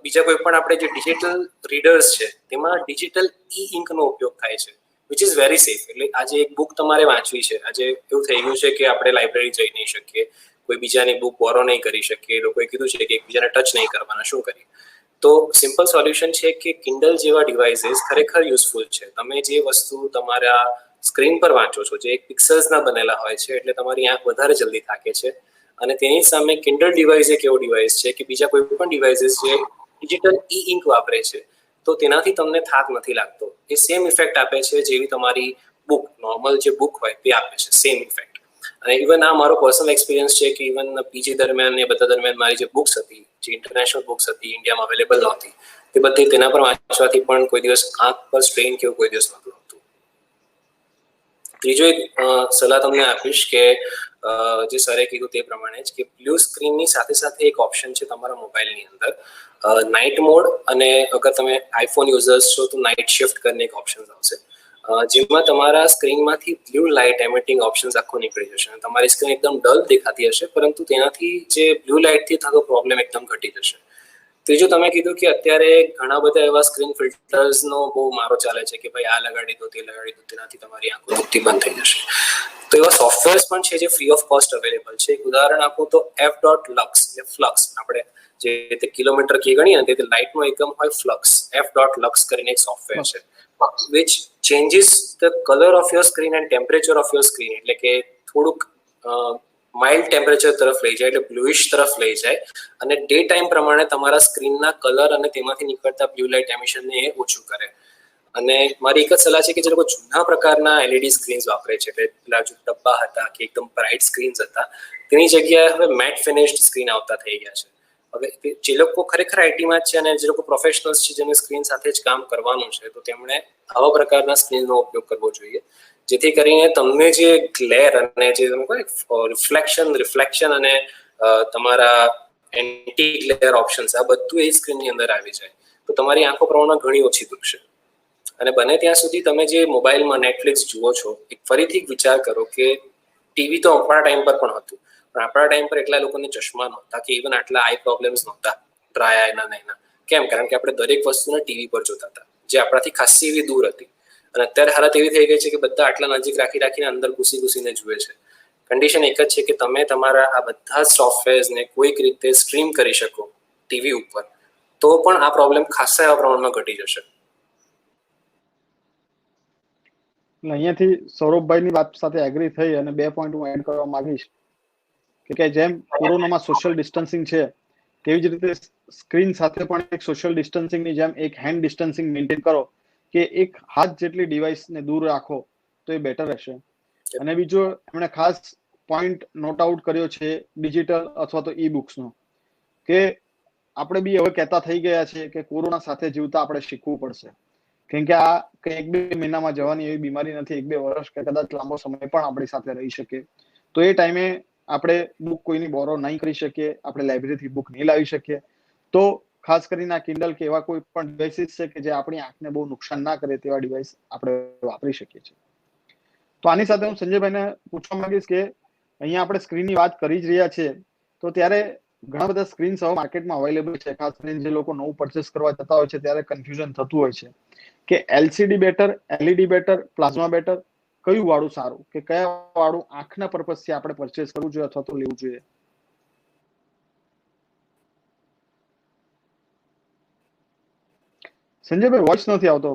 S4: બીજા કોઈ પણ આપણે જે ડિજિટલ રીડર્સ છે તેમાં ડિજિટલ ઈ ઇંકનો ઉપયોગ થાય છે, વિચ ઇઝ વેરી સેફ. એટલે આજે એક બુક તમારે વાંચવી છે, આજે એવું થઈ ગયું છે કે આપણે લાઇબ્રેરી જઈ નહીં શકીએ, કોઈ બીજાની બુક બોરો નહીં કરી શકીએ, લોકોએ કીધું છે કે એકબીજાને ટચ નહીં કરવાના, શું કરીએ? તો સિમ્પલ સોલ્યુશન છે કે કિન્ડલ જેવા ડિવાઇસીસ ખરેખર યુઝફુલ છે. તમે જે વસ્તુ તમારા સ્ક્રીન પર વાંચો છો જે પિક્સલ્સના બનેલા હોય છે, એટલે તમારી આંખ વધારે જલ્દી થાકે છે. અને તેની સામે કિન્ડલ ડિવાઇસ એક એવો ડિવાઇસ છે કે બીજા કોઈ પણ ડિવાઇસીસ જે ડિજિટલ ઈ ઇંક વાપરે છે, તો તેનાથી તમને થાક નથી લાગતો. એ સેમ ઇફેક્ટ આપે છે જેવી તમારી બુક, નોર્મલ જે બુક હોય તે આપે છે, સેમ ઇફેક્ટ. અને ઇવન આ મારો પર્સનલ એક્સપિરિયન્સ છે કે ઇવન પીજી દરમિયાન એ બધા દરમિયાન મારી જે બુક્સ હતી, જે ઇન્ટરનેશનલ બુક્સ હતી, ઇન્ડિયામાં અવેલેબલ નહોતી, તે બધી તેના પર વાંચવાથી પણ કોઈ દિવસ આંખ પર સ્ટ્રેન કે કોઈ દિવસ નહોતું આવતું. ત્રીજો એક સલાહ તમને આપીશ કે જે સરે કીધું તે પ્રમાણે જ કે બ્લુ સ્ક્રીનની સાથે સાથે એક ઓપ્શન છે તમારા મોબાઈલની અંદર, નાઇટ મોડ, અને અગર તમે આઈફોન યુઝર્સ છો તો નાઇટ શિફ્ટ કરીને એક ઓપ્શન આવશે, જેમાં તમારા સ્ક્રીનમાંથી બ્લુ લાઇટ એમિટિંગ ઓપ્શન્સ આખો નીકળી જશે અને તમારી સ્ક્રીન એકદમ ડલ દેખાતી હશે, પરંતુ તેનાથી જે બ્લુ લાઇટથી થતો પ્રોબ્લેમ એકદમ ઘટી જશે. ત્રીજું તમે કીધું કે અત્યારે ઘણા બધા એવા સ્ક્રીન ફિલ્ટર્સનો બહુ મારો ચાલે છે કે ભાઈ આ લગાડી દો, તે લગાડી દો, તેનાથી તમારી આંખો દુખતી બંધ થઈ જશે. તો એવા સોફ્ટવેર્સ પણ છે જે ફ્રી ઓફ કોસ્ટ અવેલેબલ છે. એક ઉદાહરણ આપું તો f.lux, ફ્લક્સ, આપણે જે રીતે કિલોમીટર કી ગણીએ ને તે લાઇટનો એકમ હોય ફ્લક્સ, f.lux કરીને એક સોફ્ટવેર છે, which changes the color of your screen and temperature of your screen. એટલે કે થોડુંક માઇલ્ડ ટેમ્પરેચર તરફ લઈ જાય, એટલે બ્લુઇશ તરફ લઈ જાય, અને ડે ટાઈમ પ્રમાણે તમારા સ્ક્રીનના કલર અને તેમાંથી નીકળતા બ્લુ લાઇટ એમિશનને એ ઓછું કરે. અને મારી એક જ સલાહ છે કે જે લોકો જૂના પ્રકારના એલઈડી સ્ક્રીન્સ વાપરે છે, એટલે પેલા જે ડબ્બા હતા કે એકદમ બ્રાઇટ સ્ક્રીન્સ હતા, તેની જગ્યાએ હવે મેટ ફિનિશ્ડ સ્ક્રીન આવતા થઈ ગયા છે. હવે જે લોકો ખરેખર આઈટીમાં જ છે અને જે લોકો પ્રોફેશનલ્સ છે જેને સ્ક્રીન સાથે જ કામ કરવાનું છે, તો તેમણે આવા પ્રકારના સ્ક્રીનનો ઉપયોગ કરવો જોઈએ, જેથી કરીને તમને જે ગ્લેર અને જે તમે કહો રિફ્લેક્શન અને તમારા એન્ટી ગ્લેર ઓપ્શન્સ, આ બધું એ સ્ક્રીનની અંદર આવી જાય, તો તમારી આંખો પ્રમાણમાં ઘણી ઓછી દુખશે. અને બને ત્યાં સુધી તમે જે મોબાઈલમાં નેટફ્લિક્સ જુઓ છો, એક ફરીથી વિચાર કરો કે ટીવી તો આપણા ટાઈમ પર પણ હતું, પણ આપણા ટાઈમ પર એટલા લોકોને ચશ્મા નહોતા કે ઇવન આટલા આઈ પ્રોબ્લેમ્સ નહોતા, ડ્રાય આઈના નહીંના. કેમ? કારણ કે આપણે દરેક વસ્તુને ટીવી પર જોતા હતા, જે આપણાથી ખાસી એવી દૂર હતી. અને અત્યારે હાલત એવી થઈ ગઈ છે કે બધા આટલા નજીક રાખીને અંદર ઘૂસીને જુએ છે. કન્ડિશન એક જ છે કે તમે તમારા આ બધા જ સોફ્ટવેર્સને કોઈક રીતે સ્ટ્રીમ કરી શકો ટીવી ઉપર, તો પણ આ પ્રોબ્લેમ ખાસા એવા પ્રમાણમાં ઘટી જશે.
S1: અહીંયાથી સૌરભભાઈની વાત સાથે એગ્રી થઈ અને 2 પોઈન્ટ હું એડ કરવા માંગીશ કે જેમ કોરોનામાં સોશિયલ ડિસ્ટન્સિંગ છે, તેવી જ રીતે સ્ક્રીન સાથે પણ એક સોશિયલ ડિસ્ટન્સિંગની જેમ એક હેન્ડ ડિસ્ટન્સિંગ મેન્ટેન કરો, કે એક હાથ જેટલી ડિવાઇસને દૂર રાખો તો એ બેટર રહેશે. અને બીજો એમણે ખાસ પોઈન્ટ નોટ આઉટ કર્યો છે ડિજિટલ અથવા તો ઈ બુક્સનો, કે આપણે બી હવે કહેતા થઈ ગયા છે કે કોરોના સાથે જીવતા આપણે શીખવું પડશે, કેમ કે આ કંઈ 1-2 મહિનામાં જવાની એવી બીમારી નથી, 1-2 વર્ષ કે કદાચ લાંબો સમય પણ આપણી સાથે રહી શકે. તો એ ટાઈમે આપણે બુક કોઈની બોરો નહીં કરી શકીએ, આપણે લાઇબ્રેરીથી બુક નહીં લાવી શકીએ, તો ખાસ કરીને આ કિન્ડલ કે એવા કોઈ પણ ડિવાઇસીસ છે કે જે આપણી આંખને બહુ નુકસાન ના કરે તેવા ડિવાઇસ આપણે વાપરી શકીએ છીએ. તો આની સાથે હું સંજયભાઈને પૂછવા માંગીશ કે અહીંયા આપણે સ્ક્રીનની વાત કરી જ રહ્યા છીએ, તો ત્યારે ઘણા બધા સ્ક્રીન્સ હવે માર્કેટમાં અવેલેબલ છે. ખાસ કરીને જે લોકો નવું પરચેસ કરવા જતા હોય છે ત્યારે કન્ફ્યુઝન થતું હોય છે કે LCD better, LED better, plasma better, કયું વાળું સારું, કે કયા વાળું આંખના પર્પઝથી આપણે પરચેસ કરવું જોઈએ અથવા તો લેવું જોઈએ? સંજયભાઈ, વોઇસ નથી આવતો.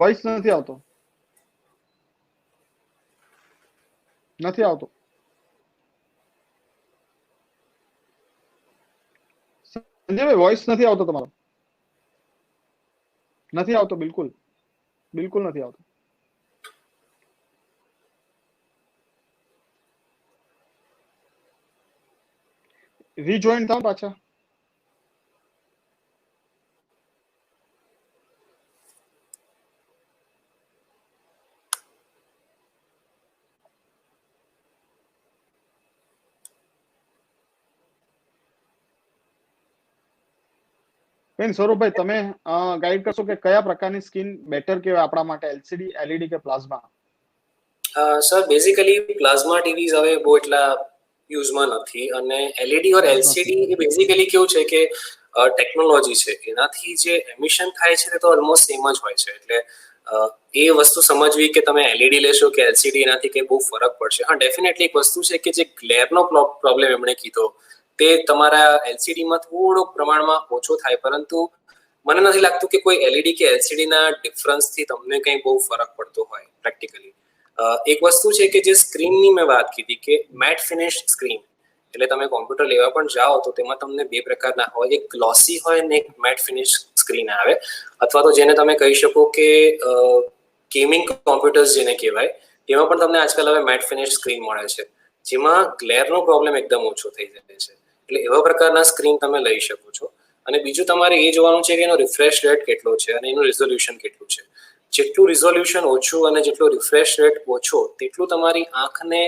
S1: વોઇસ નથી આવતો. સંજયભાઈ, વોઇસ નથી આવતો તમારો. નથી આવતો, બિલકુલ નથી આવતો. રીજોઈન થાવ પાછા. બેન સૌરભભાઈ, તમે ગાઈડ કરશો કે કયા પ્રકારની સ્કીન બેટર કહેવાય આપણા માટે, એલસીડી, એલઈડી કે plasma?
S4: Sir basically plasma TVs હવે બહુ એટલા યુઝમાં નથી, અને એલઈડી ઓર એલસીડી એ બેઝિકલી કેવું છે કે ટેકનોલોજી છે, એનાથી જે એમિશન થાય છે તે તો ઓલમોસ્ટ સેમ જ હોય છે. એટલે એ વસ્તુ સમજવી કે તમે એલઈડી લેશો કે એલસીડી, એનાથી કંઈ બહુ ફરક પડશે. હા, ડેફિનેટલી એક વસ્તુ છે કે જે ગ્લેરનો પ્રોબ્લેમ એમણે કીધો તે તમારા એલસીડીમાં થોડોક પ્રમાણમાં ઓછો થાય, પરંતુ મને નથી લાગતું કે કોઈ એલઈડી કે એલસીડીના ડિફરન્સથી તમને કંઈ બહુ ફરક પડતો હોય પ્રેક્ટિકલી. એક વસ્તુ છે કે જે સ્ક્રીનની મેં વાત કીધી કે મેટ ફિનિશ સ્ક્રીન, એટલે તમે કોમ્પ્યુટર લેવા પણ જાઓ તો તેમાં તમને બે પ્રકારના હોય, એક ગ્લોસી હોય ને એક મેટ ફિનિશ સ્ક્રીન આવે, અથવા તો જેને તમે કહી શકો કે ગેમિંગ કોમ્પ્યુટર્સ જેને કહેવાય, તેમાં પણ તમને આજકાલ હવે મેટ ફિનિશ સ્ક્રીન મળે છે, જેમાં ગ્લેરનો પ્રોબ્લેમ એકદમ ઓછો થઈ જાય છે. એટલે એવા પ્રકારના સ્ક્રીન તમે લઈ શકો છો. અને બીજું તમારે એ જોવાનું છે કે એનો રિફ્રેશ રેટ કેટલો છે અને એનું રિઝોલ્યુશન કેટલું છે. જેટલું રિઝોલ્યુશન ઓછું અને જેટલો રિફ્રેશ રેટ ઓછો, તેટલું તમારી આંખને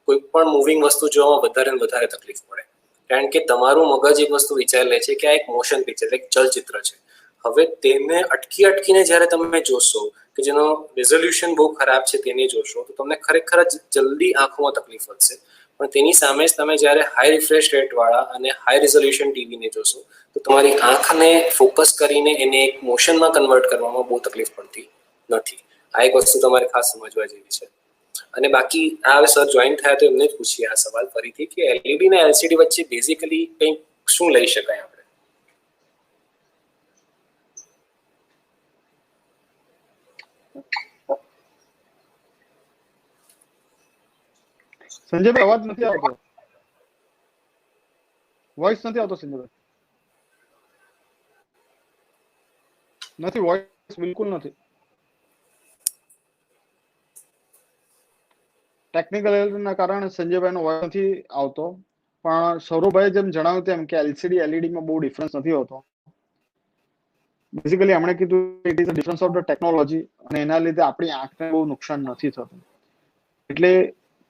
S4: કોઈ પણ મૂવિંગ વસ્તુ જોવામાં વધારે ને વધારે તકલીફ પડે, કારણ કે તમારું મગજ એક વસ્તુ વિચાર લે છે કે આ એક મોશન પિક્ચર, એક ચલચિત્ર છે. હવે તેને અટકીને જ્યારે તમે જોશો કે જેનો રિઝોલ્યુશન બહુ ખરાબ છે તેને જોશો તો તમને ખરેખર જ જલ્દી આંખોમાં તકલીફ વધશે. પણ તેની સામે જ તમે જ્યારે હાઈ રિફ્રેશ રેટ વાળા અને હાઈ રિઝોલ્યુશન ટીવીને જોશો તો તમારી આંખને ફોકસ કરીને એને એક મોશનમાં કન્વર્ટ કરવામાં બહુ તકલીફ પડતી નથી. આ એક વસ્તુ તમારે ખાસ સમજવા જેવી છે. અને બાકી આ હવે સર જોઈન થયા તો એમને જ પૂછીએ આ સવાલ ફરીથી કે એલઈડી અને એલસીડી વચ્ચે બેઝિકલી કંઈક શું લઈ શકાય આપણે?
S1: સંજયભાઈ, અવાજ નથી આવતો, વોઇસ નથી આવતો સંજયભાઈ. નથી, વોઇસ બિલકુલ નથી. ટેકનિકલ એરરના કારણે સંજયભાઈનો વોઇસ નથી આવતો. પણ સૌરભભાઈએ જેમ જણાવ્યું તેમ કે એલસીડી એલઈડીમાં બહુ ડિફરન્સ નથી હોતો. બેઝિકલી એમણે કીધું it is a difference of the technology, અને એના લીધે આપણી આંખને બહુ નુકસાન નથી થતું. એટલે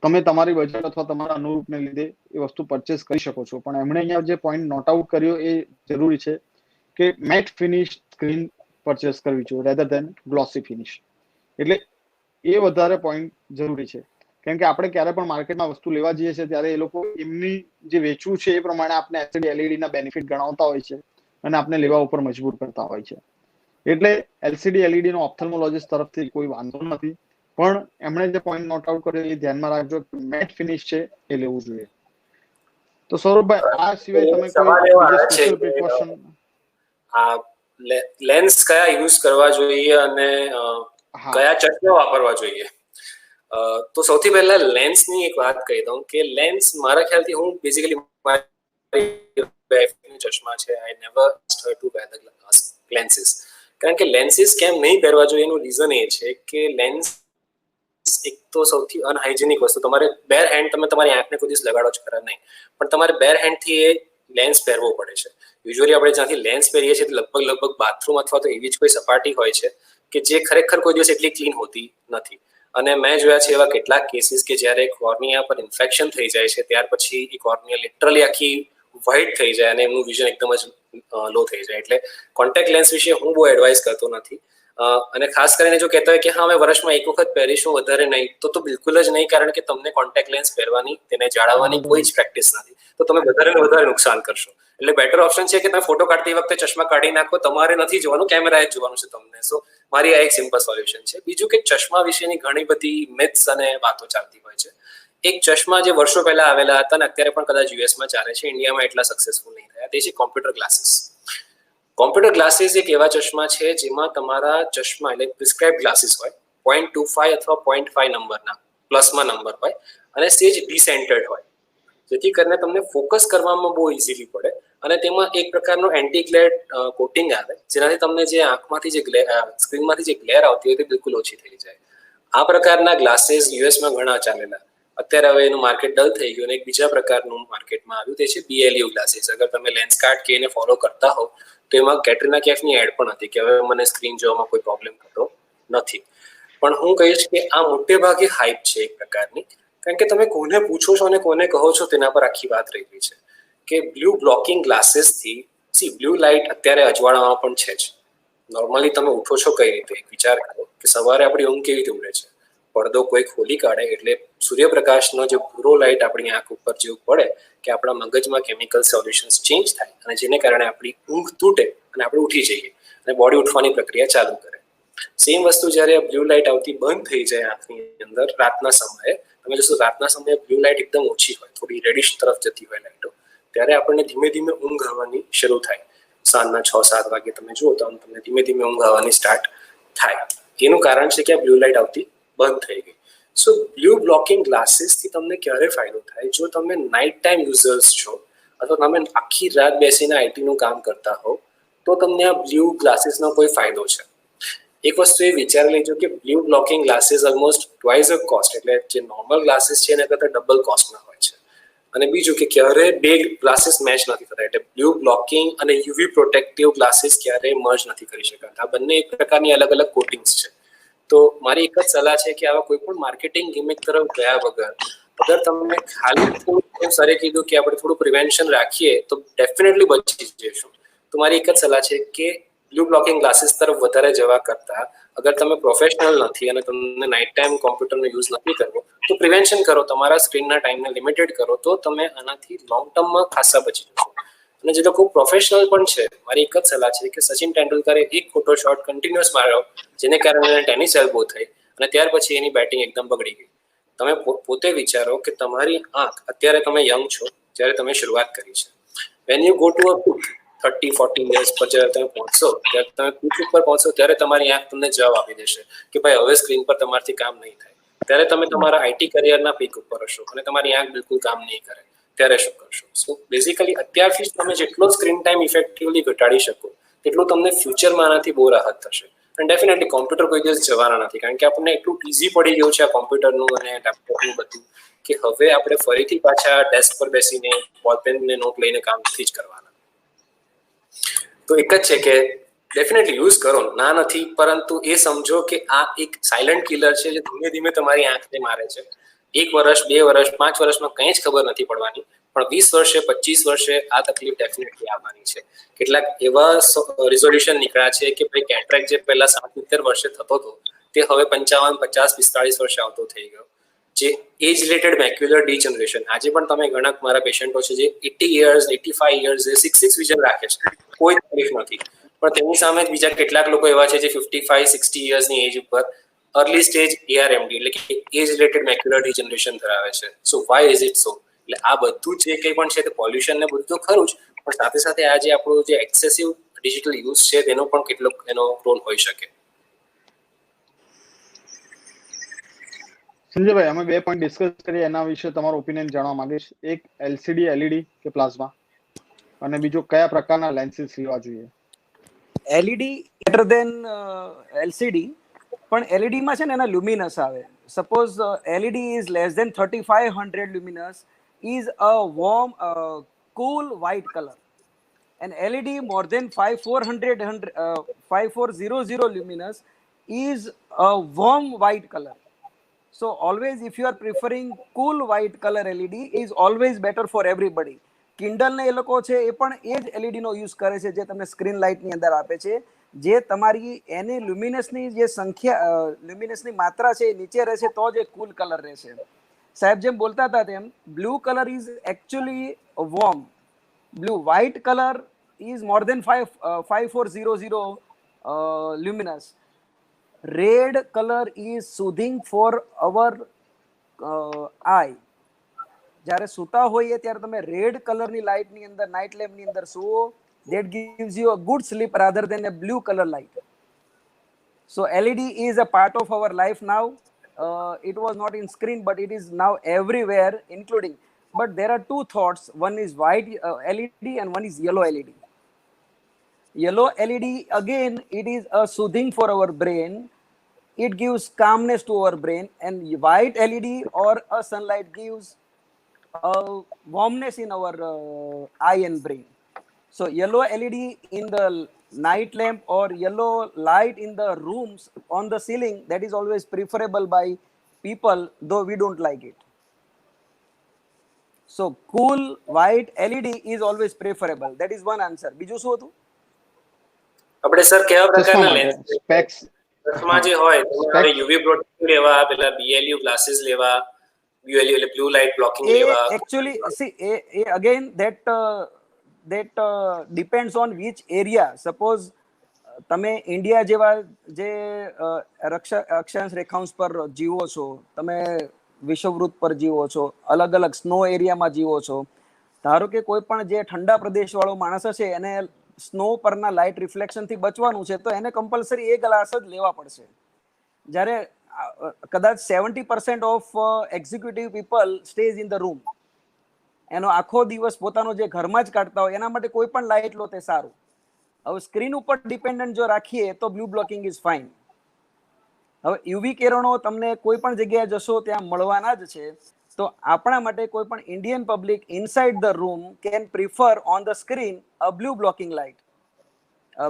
S1: તમે તમારી બજેટ અથવા તમારા અનુરૂપને લીધે એ વસ્તુ પરચેસ કરી શકો છો. પણ એમણે અહીંયા જે પોઈન્ટ નોટ આઉટ કર્યો એ જરૂરી છે કે મેટ ફિનિશ સ્ક્રીન પરચેસ કરવી જોઈએ રેધર ધેન ગ્લોસી ફિનિશ. એટલે એ વધારે પોઈન્ટ જરૂરી છે, કેમ કે આપણે ક્યારે પણ માર્કેટમાં વસ્તુ લેવા જઈએ છીએ ત્યારે એ લોકો એમની જે વેચવું છે એ પ્રમાણે આપણે એલસીડી એલઈડી ના બેનિફિટ ગણાવતા હોય છે અને આપણે લેવા ઉપર મજબૂર કરતા હોય છે. એટલે એલસીડી એલઈડી નો ઓપ્થેલ્મોલોજીસ્ટ તરફથી કોઈ વાંધો નથી, પણ એમણે જે પોઈન્ટ નોટ આઉટ કર્યો એ ધ્યાનમાં રાખજો, મેટ ફિનિશ છે એ લેવું જોઈએ. તો સૌરભભાઈ, આ સિવાય તમે કોઈ
S4: સવાલ એવો
S1: બીજા
S4: આવે છે
S1: સ્પેશિયલ
S4: કે
S1: પ્રિકોશન?
S4: આ લેન્સ કયા યુઝ કરવા જોઈએ અને
S1: હા,
S4: કયા ચશ્મા વાપરવા જોઈએ? તો સૌથી પહેલા લેન્સની એક વાત કહી દઉં કે લેન્સ મારા ખ્યાલથી, હું બેઝિકલી ચશ્મા છે, I never asked her to wear the lenses. કારણ કે લેન્સીસ કેમ નહીં પહેરવા જોઈએ એનું રીઝન એ છે કે લેન્સ એક તો સૌથી અનહાઇજેનિક વસ્તુ, તમારે બેર હેન્ડ તમે તમારી આંખને કોઈ દિવસ લગાડો જ ખરા નહીં, પણ તમારે બેર હેન્ડથી એ લેન્સ પહેરવો પડે છે. યુઝ્યુઅલી આપણે જ્યાંથી લેન્સ પહેરીએ છીએ લગભગ બાથરૂમ અથવા તો એવી જ કોઈ સપાટી હોય છે કે જે ખરેખર કોઈ દિવસ એટલી ક્લીન હોતી નથી. અને મેં જોયા છે એવા કેટલાક કેસીસ કે જ્યારે કોર્નિયા પર ઇન્ફેક્શન થઈ જાય છે ત્યાર પછી એ કોર્નિયા લિટરલી આખી વ્હાઇટ થઈ જાય અને એમનું વિઝન એકદમ જ લો થઈ જાય. એટલે કોન્ટેક્ટ લેન્સ વિશે હું બહુ એડવાઇસ કરતો નથી. અને ખાસ કરીને જો કહેતા હોય કે હા અમે વર્ષમાં એક વખત પહેરીશું, વધારે નહીં, તો બિલકુલ જ નહીં, કારણ કે તમને કોન્ટેક્ટ લેન્સ પહેરવાની, તેને જાળવવાની કોઈ જ પ્રેક્ટિસ નથી, તો તમે વધારે ને વધારે નુકસાન કરશો. એટલે બેટર ઓપ્શન છે કે તમે ફોટો કાઢતી વખતે ચશ્મા કાઢી નાખો, તમારે નથી જોવાનું, કેમેરા જ જોવાનું છે તમને. સો મારી આ એક સિમ્પલ સોલ્યુશન છે. બીજું કે ચશ્મા વિશેની ઘણી બધી મિથ્સ અને વાતો ચાલતી હોય છે. એક ચશ્મા જે વર્ષો પહેલા આવેલા હતા અને અત્યારે પણ કદાચ યુએસમાં ચાલે છે, ઇન્ડિયામાં એટલા સક્સેસફુલ નહીં થયા, તે છે કોમ્પ્યુટર ગ્લાસીસ. કોમ્પ્યુટર ગ્લાસીસ એક એવા ચશ્મા છે જેમાં તમારા ચશ્મા એટલે પ્રિસ્ક્રાઇબ ગ્લાસીસ હોય, 0.25 અથવા 0.5 નંબરના, પ્લસમાં નંબર હોય અને સેજ ડિસેન્ટર્ડ હોય, જેથી કરીને તમને ફોકસ કરવામાં બહુ ઇઝીલી પડે. અને તેમાં એક પ્રકારનો એન્ટી ગ્લેર કોટિંગ આવે જેનાથી તમને જે આંખમાંથી જે સ્ક્રીનમાંથી જે ગ્લેર આવતી હોય તે બિલકુલ ઓછી થઈ જાય. આ પ્રકારના ગ્લાસીસ યુએસમાં ઘણા ચાલેલા. અત્યારે હવે એનું માર્કેટ ડલ થઈ ગયું અને એક બીજા પ્રકારનું માર્કેટમાં આવ્યું, તે છે BLU ગ્લાસીસ. અગર તમે લેન્સકાર્ટ કે એને ફોલો કરતા હો તો એમાં કેટરીના કેફની એડ પણ હતી કે હવે મને સ્ક્રીન જોવામાં કોઈ પ્રોબ્લેમ થતો નથી. પણ હું કહીશ કે આ મોટે ભાગે હાઇપ છે એક પ્રકારની, કારણ કે તમે કોને પૂછો છો અને કોને કહો છો તેના પર આખી વાત રહેલી છે કે બ્લુ બ્લોકિંગ ગ્લાસીસથી સી બ્લુ લાઇટ અત્યારે અજવાળામાં પણ છે જ. નોર્મલી તમે ઉઠો છો કઈ રીતે, એક વિચાર કરો કે સવારે આપણી ઊંઘ કેવી રીતે ઉડે છે. પડદો કોઈ ખોલી કાઢે એટલે સૂર્યપ્રકાશનો જે ભૂરો લાઇટ આપણી આંખ ઉપર જેવું પડે કે આપણા મગજમાં કેમિકલ સોલ્યુશન્સ ચેન્જ થાય અને જેને કારણે આપણી ઊંઘ તૂટે અને આપણે ઉઠી જઈએ અને બોડી ઉઠવાની પ્રક્રિયા ચાલુ કરે. સેમ વસ્તુ જ્યારે બ્લુ લાઇટ આવતી બંધ થઈ જાય આંખની અંદર રાતના સમયે, તમે જોશો રાતના સમયે બ્લુ લાઇટ એકદમ ઓછી હોય, થોડી રેડિશ તરફ જતી હોય લાઇટો, ત્યારે આપણને ધીમે ધીમે ઊંઘ આવવાની શરૂ થાય. સાંજના 6-7 વાગે તમે જુઓ તો તમને ધીમે ધીમે ઊંઘ આવવાની સ્ટાર્ટ થાય. એનું કારણ છે કે આ બ્લુ લાઇટ આવતી બંધ થઈ ગઈ. સો બ્લુ બ્લોકિંગ ગ્લાસીસથી તમને ક્યારે ફાયદો થાય? જો તમે નાઇટ ટાઈમ યુઝર્સ છો અથવા તમે આખી રાત બેસીને આઈટીનું કામ કરતા હો તો તમને આ બ્લુ ગ્લાસીસનો કોઈ ફાયદો છે. એક વસ્તુ એ વિચારી લેજો કે blue blocking glasses almost twice અ કોસ્ટ, એટલે જે નોર્મલ ગ્લાસીસ છે એના કરતાં ડબલ કોસ્ટના હોય છે. અને બીજું કે ક્યારે બે ગ્લાસીસ મેચ નથી થતા, એટલે બ્લુ બ્લોકિંગ અને યુવી પ્રોટેક્ટિવ ગ્લાસીસ ક્યારેય મર્જ નથી કરી શકાતા. આ બંને એક પ્રકારની અલગ અલગ કોટિંગ્સ છે. તો મારી એક જ સલાહ છે કે આવા કોઈ પણ માર્કેટિંગ ગિમિક તરફ ગયા વગર અગર તમને ખાલી થોડું સરે કીધું કે આપણે થોડું પ્રિવેન્શન રાખીએ તો ડેફિનેટલી બચી જઈશું. તો મારી એક જ સલાહ છે કે બ્લુ બ્લોકિંગ ગ્લાસીસ તરફ વધારે જવા કરતા અગર તમે પ્રોફેશનલ નથી અને તમને નાઇટ ટાઈમ કોમ્પ્યુટરનો યુઝ નથી કરવો તો પ્રિવેન્શન કરો, તમારા સ્ક્રીનના ટાઈમને લિમિટેડ કરો, તો તમે આનાથી લોંગ ટર્મમાં ખાસા બચી જશો. અને જે લોકો પ્રોફેશનલ પણ છે, મારી એક જ સલાહ છે કે સચિન તેંડુલકરે એક ખોટો શોટ કન્ટિન્યુઅસ માર્યો જેને કારણે ટેનિસ એલ્બો થઈ અને ત્યાર પછી એની બેટિંગ એકદમ બગડી ગઈ. તમે પોતે વિચારો કે તમારી આંખ, અત્યારે તમે યંગ છો, જ્યારે તમે શરૂઆત કરી છે, when you go to a peak 30-40 years પર જ્યારે તમે પહોંચશો, ત્યારે તમે પીક ઉપર પહોંચશો ત્યારે તમારી આંખ તમને જવાબ આપી દેશે કે ભાઈ હવે સ્ક્રીન પર તમારાથી કામ નહીં થાય. ત્યારે તમે તમારા આઈટી કરિયરના પીક ઉપર હશો અને તમારી આંખ બિલકુલ કામ નહીં કરે, ત્યારે શું કરશો? સો બેઝિકલી અત્યારથી જ તમે જેટલો સ્ક્રીન ટાઈમ ઇફેક્ટિવલી ઘટાડી શકો તેટલું તમને ફ્યુચરમાં આનાથી બહુ રાહત થશે. અને ડેફિનેટલી કોમ્પ્યુટર કોઈ દિવસ જવાના નથી, કારણ કે આપણને એટલું ઇઝી પડી ગયું છે આ કોમ્પ્યુટરનું અને લેપટોપનું બધું કે હવે આપણે ફરીથી પાછા ડેસ્ક પર બેસીને બોલપેન ને નોટ લઈને કામ નથી જ કરવાના. તો એક જ છે કે ડેફિનેટલી યુઝ કરો, ના નથી, પરંતુ એ સમજો કે આ એક સાયલન્ટ કિલર છે જે ધીમે ધીમે તમારી આંખને મારે છે. 1 વર્ષ, 2 વર્ષ, 5 વર્ષમાં કંઈ જ ખબર નથી પડવાની, પણ 20 વર્ષે, 25 વર્ષે આ તકલીફ ડેફિનેટલી આવવાની છે. કેટલાક એવા રિઝોલ્યુશન નીકળ્યા છે કે ભાઈ કેટરેક્ટ જે પહેલા 70 વર્ષે થતો હતો તે હવે 55, 50, 45 વર્ષે આવતો થઈ ગયો. જે એજ રિલેટેડ મેક્યુલર ડીજનરેશન, આજે પણ તમે ઘણા મારા પેશન્ટો છે જે 80 યર્સ, 85 યર્સ, 6 વિઝન રાખે છે, કોઈ તકલીફ નથી, પણ તેની સામે બીજા કેટલાક લોકો એવા છે જે 55-60 યર્સની એજ ઉપર અર્લી સ્ટેજ ARMD એટલે કે એજ રિલેટેડ મેક્યુલર ડીજનરેશન ધરાવે છે. સો વાય ઇઝ ઇટ સો? એટલે આ બધું જે કંઈ પણ છે તે પોલ્યુશન ને બધું તો ખરું જ, પણ સાથે સાથે આ જે આપણું જે એક્સેસિવ ડિજિટલ યુઝ છે તેનો પણ કેટલોક એનો રોલ હોઈ શકે.
S1: સંજયભાઈ, અમે 2 પોઈન્ટ ડિસ્કસ કરીએ, એના વિશે તમારો ઓપિનિયન જાણવા માંગીશ. એક LCD, LED કે પ્લાઝમા, અને બીજો કયા પ્રકારના લેન્સીસ લેવા જોઈએ?
S2: LED બેટર દેન LCD, પણ LED માં છે ને એના લ્યુમિનસ આવે. Suppose LED is less than 3500 luminous is a warm cool white color, and LED more than 5400 luminous is a warm white color. So always if you are preferring cool white color, LED is always better for everybody. Kindle ને એ લોકો છે એ પણ એ જ LED નો use કરે છે જે તમને screen લાઇટની અંદર આપે છે, જે તમારી એની લ્યુમિનસની જે સંખ્યા, લ્યુમિનસની માત્રા છે એ નીચે રહેશે તો જ એ કુલ કલર રહેશે. સાહેબ જેમ બોલતા હતા તેમ blue colour is actually warm, blue white colour is more than 5400 luminous. Red color is soothing for our eye. જ્યારે સૂતા હોઈએ ત્યારે તમે રેડ કલરની લાઇટની અંદર, નાઇટ લેમ્પની અંદર સુવો, that gives you a good sleep rather than a blue color light. So LED is a part of our life now. It was not in screen, but it is now everywhere, including. But there are 2 thoughts. One is white LED and one is yellow LED. Yellow LED, again, it is a soothing for our brain. It gives calmness to our brain, and white LED or a sunlight gives warmness in our eye and brain. So yellow LED in the night lamp or yellow light in the rooms on the ceiling, that is always preferable by people, though we don't like it. So cool white LED is always preferable. That is one answer. બીજું શું હતું?
S4: આપણે sir કેવા
S1: ચશ્મા
S4: પ્રકારના
S1: માટે
S4: lens
S1: specs
S4: ચશ્મા જે હોય તમારે UV પ્રોટેક્ટિવ લેવા, પેલા BLU ગ્લાસીસ લેવા, BLU એટલે બ્લુ લાઇટ બ્લોકિંગ લેવા.
S2: Actually see again that depends on which area. Suppose તમે ઇન્ડિયા જેવા જે અક્ષાંશ રેખાંશ પર જીવો છો, તમે વિષુવવૃત્ત પર જીવો છો, અલગ અલગ સ્નો એરિયામાં જીવો છો, ધારો કે કોઈ પણ જે ઠંડા પ્રદેશ વાળો માણસ હશે એને સ્નો પરના લાઇટ રિફ્લેક્શન થી બચવાનું છે તો એને કમ્પલસરી એ ગ્લાસ જ લેવા પડશે. જ્યારે કદાચ 70% of executive people stays in the room, એનો આખો દિવસ પોતાનો જે ઘરમાં જ કાઢતા હોય એના માટે કોઈ પણ લાઇટ લો તે સારું. હવે સ્ક્રીન ઉપર ડિપેન્ડન્ટ જો રાખીએ તો બ્લુ બ્લોકિંગ ઇઝ ફાઇન. હવે યુવી કિરણો તમને કોઈ પણ જગ્યાએ જશો ત્યાં મળવાના જ છે, તો આપણા માટે કોઈ પણ Indian public inside the room can prefer on the screen a blue blocking light,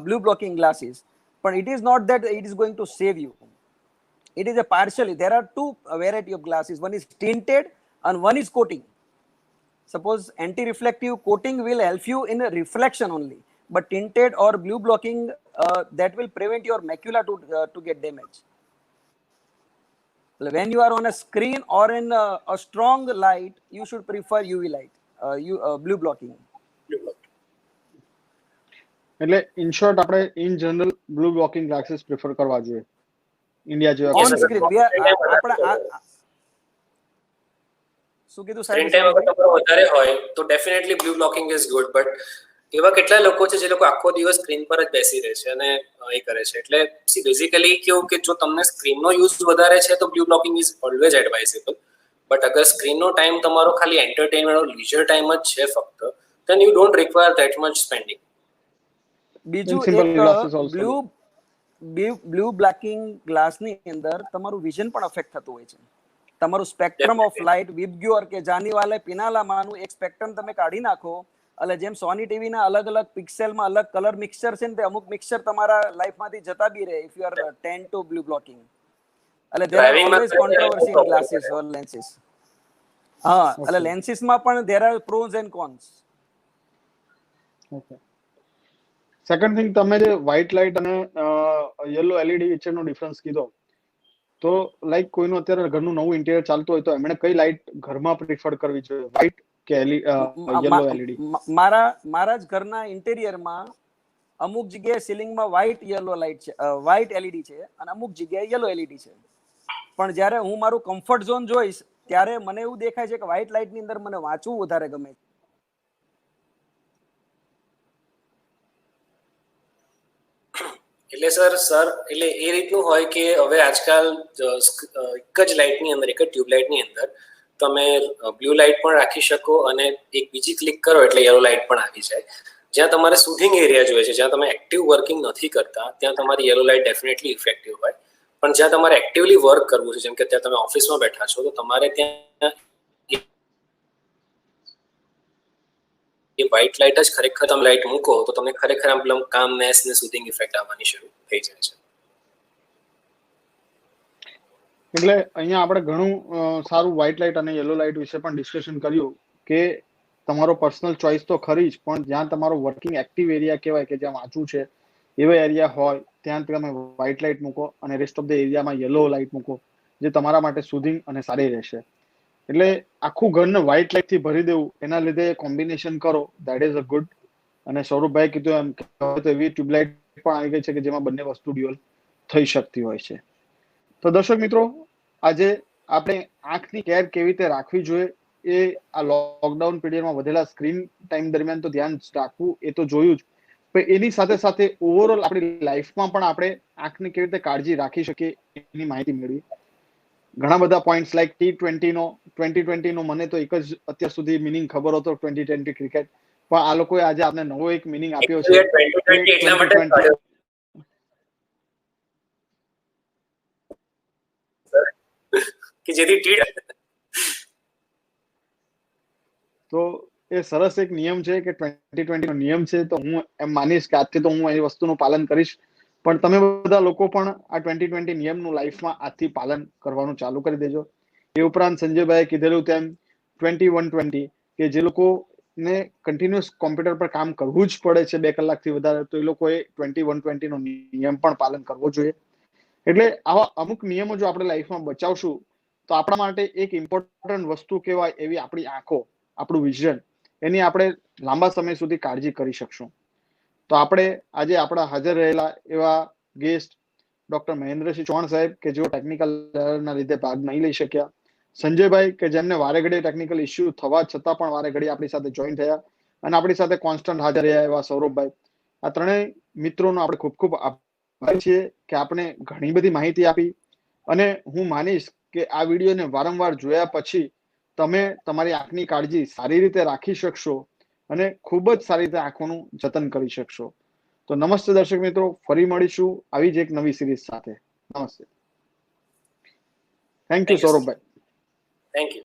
S2: blue blocking glasses. પણ it is not that it is going to save you. It is a partially. There are two variety of glasses. One is tinted and one is coating. Suppose anti-reflective coating will help you in a reflection only, but tinted or blue blocking that will prevent your macula to get damage. When you are on a screen or in a strong light, you should prefer UV light, blue blocking.
S1: એટલે in short આપણે in general blue blocking glasses prefer કરવા જોઈએ India જેવા
S2: On screen આપણા શું કીધું
S4: screen
S2: સાહેબ?
S4: Time અગર તમારો વધારે હોય તો definitely blue blocking is good, but એવા કેટલા લોકો છે જે લોકો આખો દિવસ સ્ક્રીન પર જ બેસી રહે છે અને એ કરે છે. એટલે સી બેઝિકલી કેવું કે જો તમને સ્ક્રીનનો યુઝ વધારે છે તો blue blocking is always advisable. But અગર સ્ક્રીનનો ટાઈમ તમારો ખાલી એન્ટરટેનમેન્ટ લીઝર ટાઈમ જ છે ફક્ત, then you don't require that much spending.
S2: બીજું
S1: Simple
S2: એક
S1: glasses also.
S2: બ્લુ બ્લોકિંગ ગ્લાસની અંદર તમારું વિઝન પણ અફેક્ટ થતું હોય છે. તમારું સ્પેક્ટ્રમ ઓફ લાઇટ વિબગ્યોર કે જાનીવાલે પિનાલામાંનું એક સ્પેક્ટ્રમ તમે કાઢી નાખો, એટલે જેમ સોની ટીવીના અલગ અલગ પિક્સેલમાં અલગ કલર મિક્સચર છે ને તે અમુક મિક્સચર તમારા લાઈફમાંથી જતા બી રહે if you are tend to blue blocking. એટલે there are always controversy in glasses or lenses. હા, એટલે લેન્સીસમાં પણ there are pros and cons.
S1: Okay. Second thing, તમે જે વ્હાઇટ લાઇટ અને યલો LED વચ્ચેનો ડિફરન્સ કીધો, તો લાઈક કોઈનું અત્યારે ઘરનું નવું ઇન્ટિરિયર ચાલતું હોય તો એમણે કઈ લાઇટ ઘરમાં પ્રિફર કરવી જોઈએ, વ્હાઇટ કે યલો LED?
S2: મારા જ ઘરના ઇન્ટેરિયરમાં અમુક જગ્યાએ સીલિંગમાં વ્હાઇટ યલો લાઇટ છે, વ્હાઇટ LED છે, અને અમુક જગ્યાએ યલો LED છે. પણ જ્યારે હું મારું કમ્ફર્ટ ઝોન જોઈશ ત્યારે મને એવું દેખાય છે કે વ્હાઇટ લાઇટની અંદર મને વાંચવું વધારે ગમે છે.
S4: એટલે સર એટલે એ રીતનું હોય કે હવે આજકાલ એક જ લાઇટની અંદર, એક જ ટ્યુબલાઇટની અંદર તમે બ્લુ લાઇટ પણ રાખી શકો અને એક બીજી ક્લિક કરો એટલે યલો લાઇટ પણ આવી જાય. જ્યાં તમારે સુધિંગ એરિયા જોઈએ છે, જ્યાં તમે એક્ટિવ વર્કિંગ નથી કરતા, ત્યાં તમારી યલો લાઇટ ડેફિનેટલી ઇફેક્ટિવ હોય. પણ જ્યાં તમારે એક્ટિવલી વર્ક કરવું છે, જેમ કે અત્યારે તમે ઓફિસમાં બેઠા છો, તો તમારે ત્યાં એ વ્હાઇટ લાઇટ જ ખરેખર તમે લાઇટ મૂકો તો તમને ખરેખર આમ કામનેસ ને સુધિંગ ઇફેક્ટ આવવાની શરૂ થઈ જાય છે.
S1: એટલે અહીંયા આપણે ઘણું સારું વ્હાઇટ લાઇટ અને યલો લાઇટ વિશે પણ ડિસ્કશન કર્યું કે તમારો પર્સનલ ચોઇસ તો ખરી જ, પણ જ્યાં તમારો વર્કિંગ એક્ટિવ એરિયા કહેવાય કે જ્યાં વાંચવું છે એવા એરિયા હોય ત્યાં તમે વ્હાઇટ લાઇટ મૂકો અને રેસ્ટ ઓફ ધ એરિયામાં યલો લાઇટ મૂકો, જે તમારા માટે સુધિંગ અને સારી રહેશે. એટલે આખું ઘરને વ્હાઇટ લાઇટ થી ભરી દેવું, એના લીધે કોમ્બિનેશન કરો, દેટ ઇઝ અ ગુડ. અને સૌરભભાઈ કીધું એમ તો એવી ટ્યુબલાઇટ પણ આવી ગઈ છે કે જેમાં બંને વસ્તુ ડ્યુઅલ થઈ શકતી હોય છે. તો દર્શક મિત્રો, આજે આપણે આંખની કેર કેવી રીતે રાખવી જોઈએ એ આ લોકડાઉન પીરિયડમાં વધેલા સ્ક્રીન ટાઈમ દરમિયાન તો ધ્યાન રાખવું એ તો જોયું જ, પણ એની સાથે સાથે ઓવરઓલ આપણી લાઈફમાં પણ આપણે આંખની કેવી રીતે કાળજી રાખી શકીએ એની માહિતી મેળવી. ઘણા બધા પોઈન્ટ્સ લાઈક T20 નો મને તો એક જ અત્યાર સુધી મિનિંગ ખબર હતો, 2020 ક્રિકેટ, પણ આ લોકોએ આજે આપણે નવો એક મિનિંગ આપ્યો છે.
S4: કે જેથી
S1: તો એ સરસ એક નિયમ છે કે 2020 નો નિયમ છે, તો હું એમ માનીશ કે આજથી તો હું એ વસ્તુનું પાલન કરીશ. પણ તમે બધા લોકો પણ આ 2020 નિયમનું લાઈફમાં આજથી પાલન કરવાનું ચાલુ કરી દેજો. એ ઉપરાંત સંજયભાઈએ કીધેલું તેમ 21-20 કે જે લોકોને કન્ટિન્યુઅસ કોમ્પ્યુટર પર કામ કરવું જ પડે છે 2 કલાકથી વધારે, તો એ લોકોએ 21-20 નો નિયમ પણ પાલન કરવો જોઈએ. એટલે આવા અમુક નિયમો જો આપણે લાઈફમાં બચાવશું તો આપણા માટે એક ઇમ્પોર્ટન્ટ વસ્તુ કહેવાય એવી આપણી આંખો, આપણું વિઝન, એની આપણે લાંબા સમય સુધી કાળજી કરી શકશું. તો આપણે આજે આપણા હાજર રહેલા એવા ગેસ્ટ ડોક્ટર મહેન્દ્રસિંહ ચૌહાણ સાહેબ કે જેઓ ટેકનિકલ એરરના લીધે ભાગ નહીં લઈ શક્યા, સંજયભાઈ કે જેમને વારે ઘડીએ ટેકનિકલ ઇસ્યુ થવા છતાં પણ વારે ઘડી આપણી સાથે જોઈન થયા, અને આપણી સાથે કોન્સ્ટન્ટ હાજર રહ્યા એવા સૌરભભાઈ, આ ત્રણેય મિત્રોનો આપણે ખૂબ ખૂબ આભાર છીએ કે આપણે ઘણી બધી માહિતી આપી. અને હું માનીશ કે આ વિડીયોને વારંવાર જોયા પછી તમે તમારી આંખની કાળજી સારી રીતે રાખી શકશો અને ખૂબ જ સારી રીતે આંખોનું જતન કરી શકશો. તો નમસ્તે દર્શક મિત્રો, ફરી મળીશું આવી જ એક નવી સિરીઝ સાથે. નમસ્તે. Thank you Saurabhbhai.
S4: Thank you.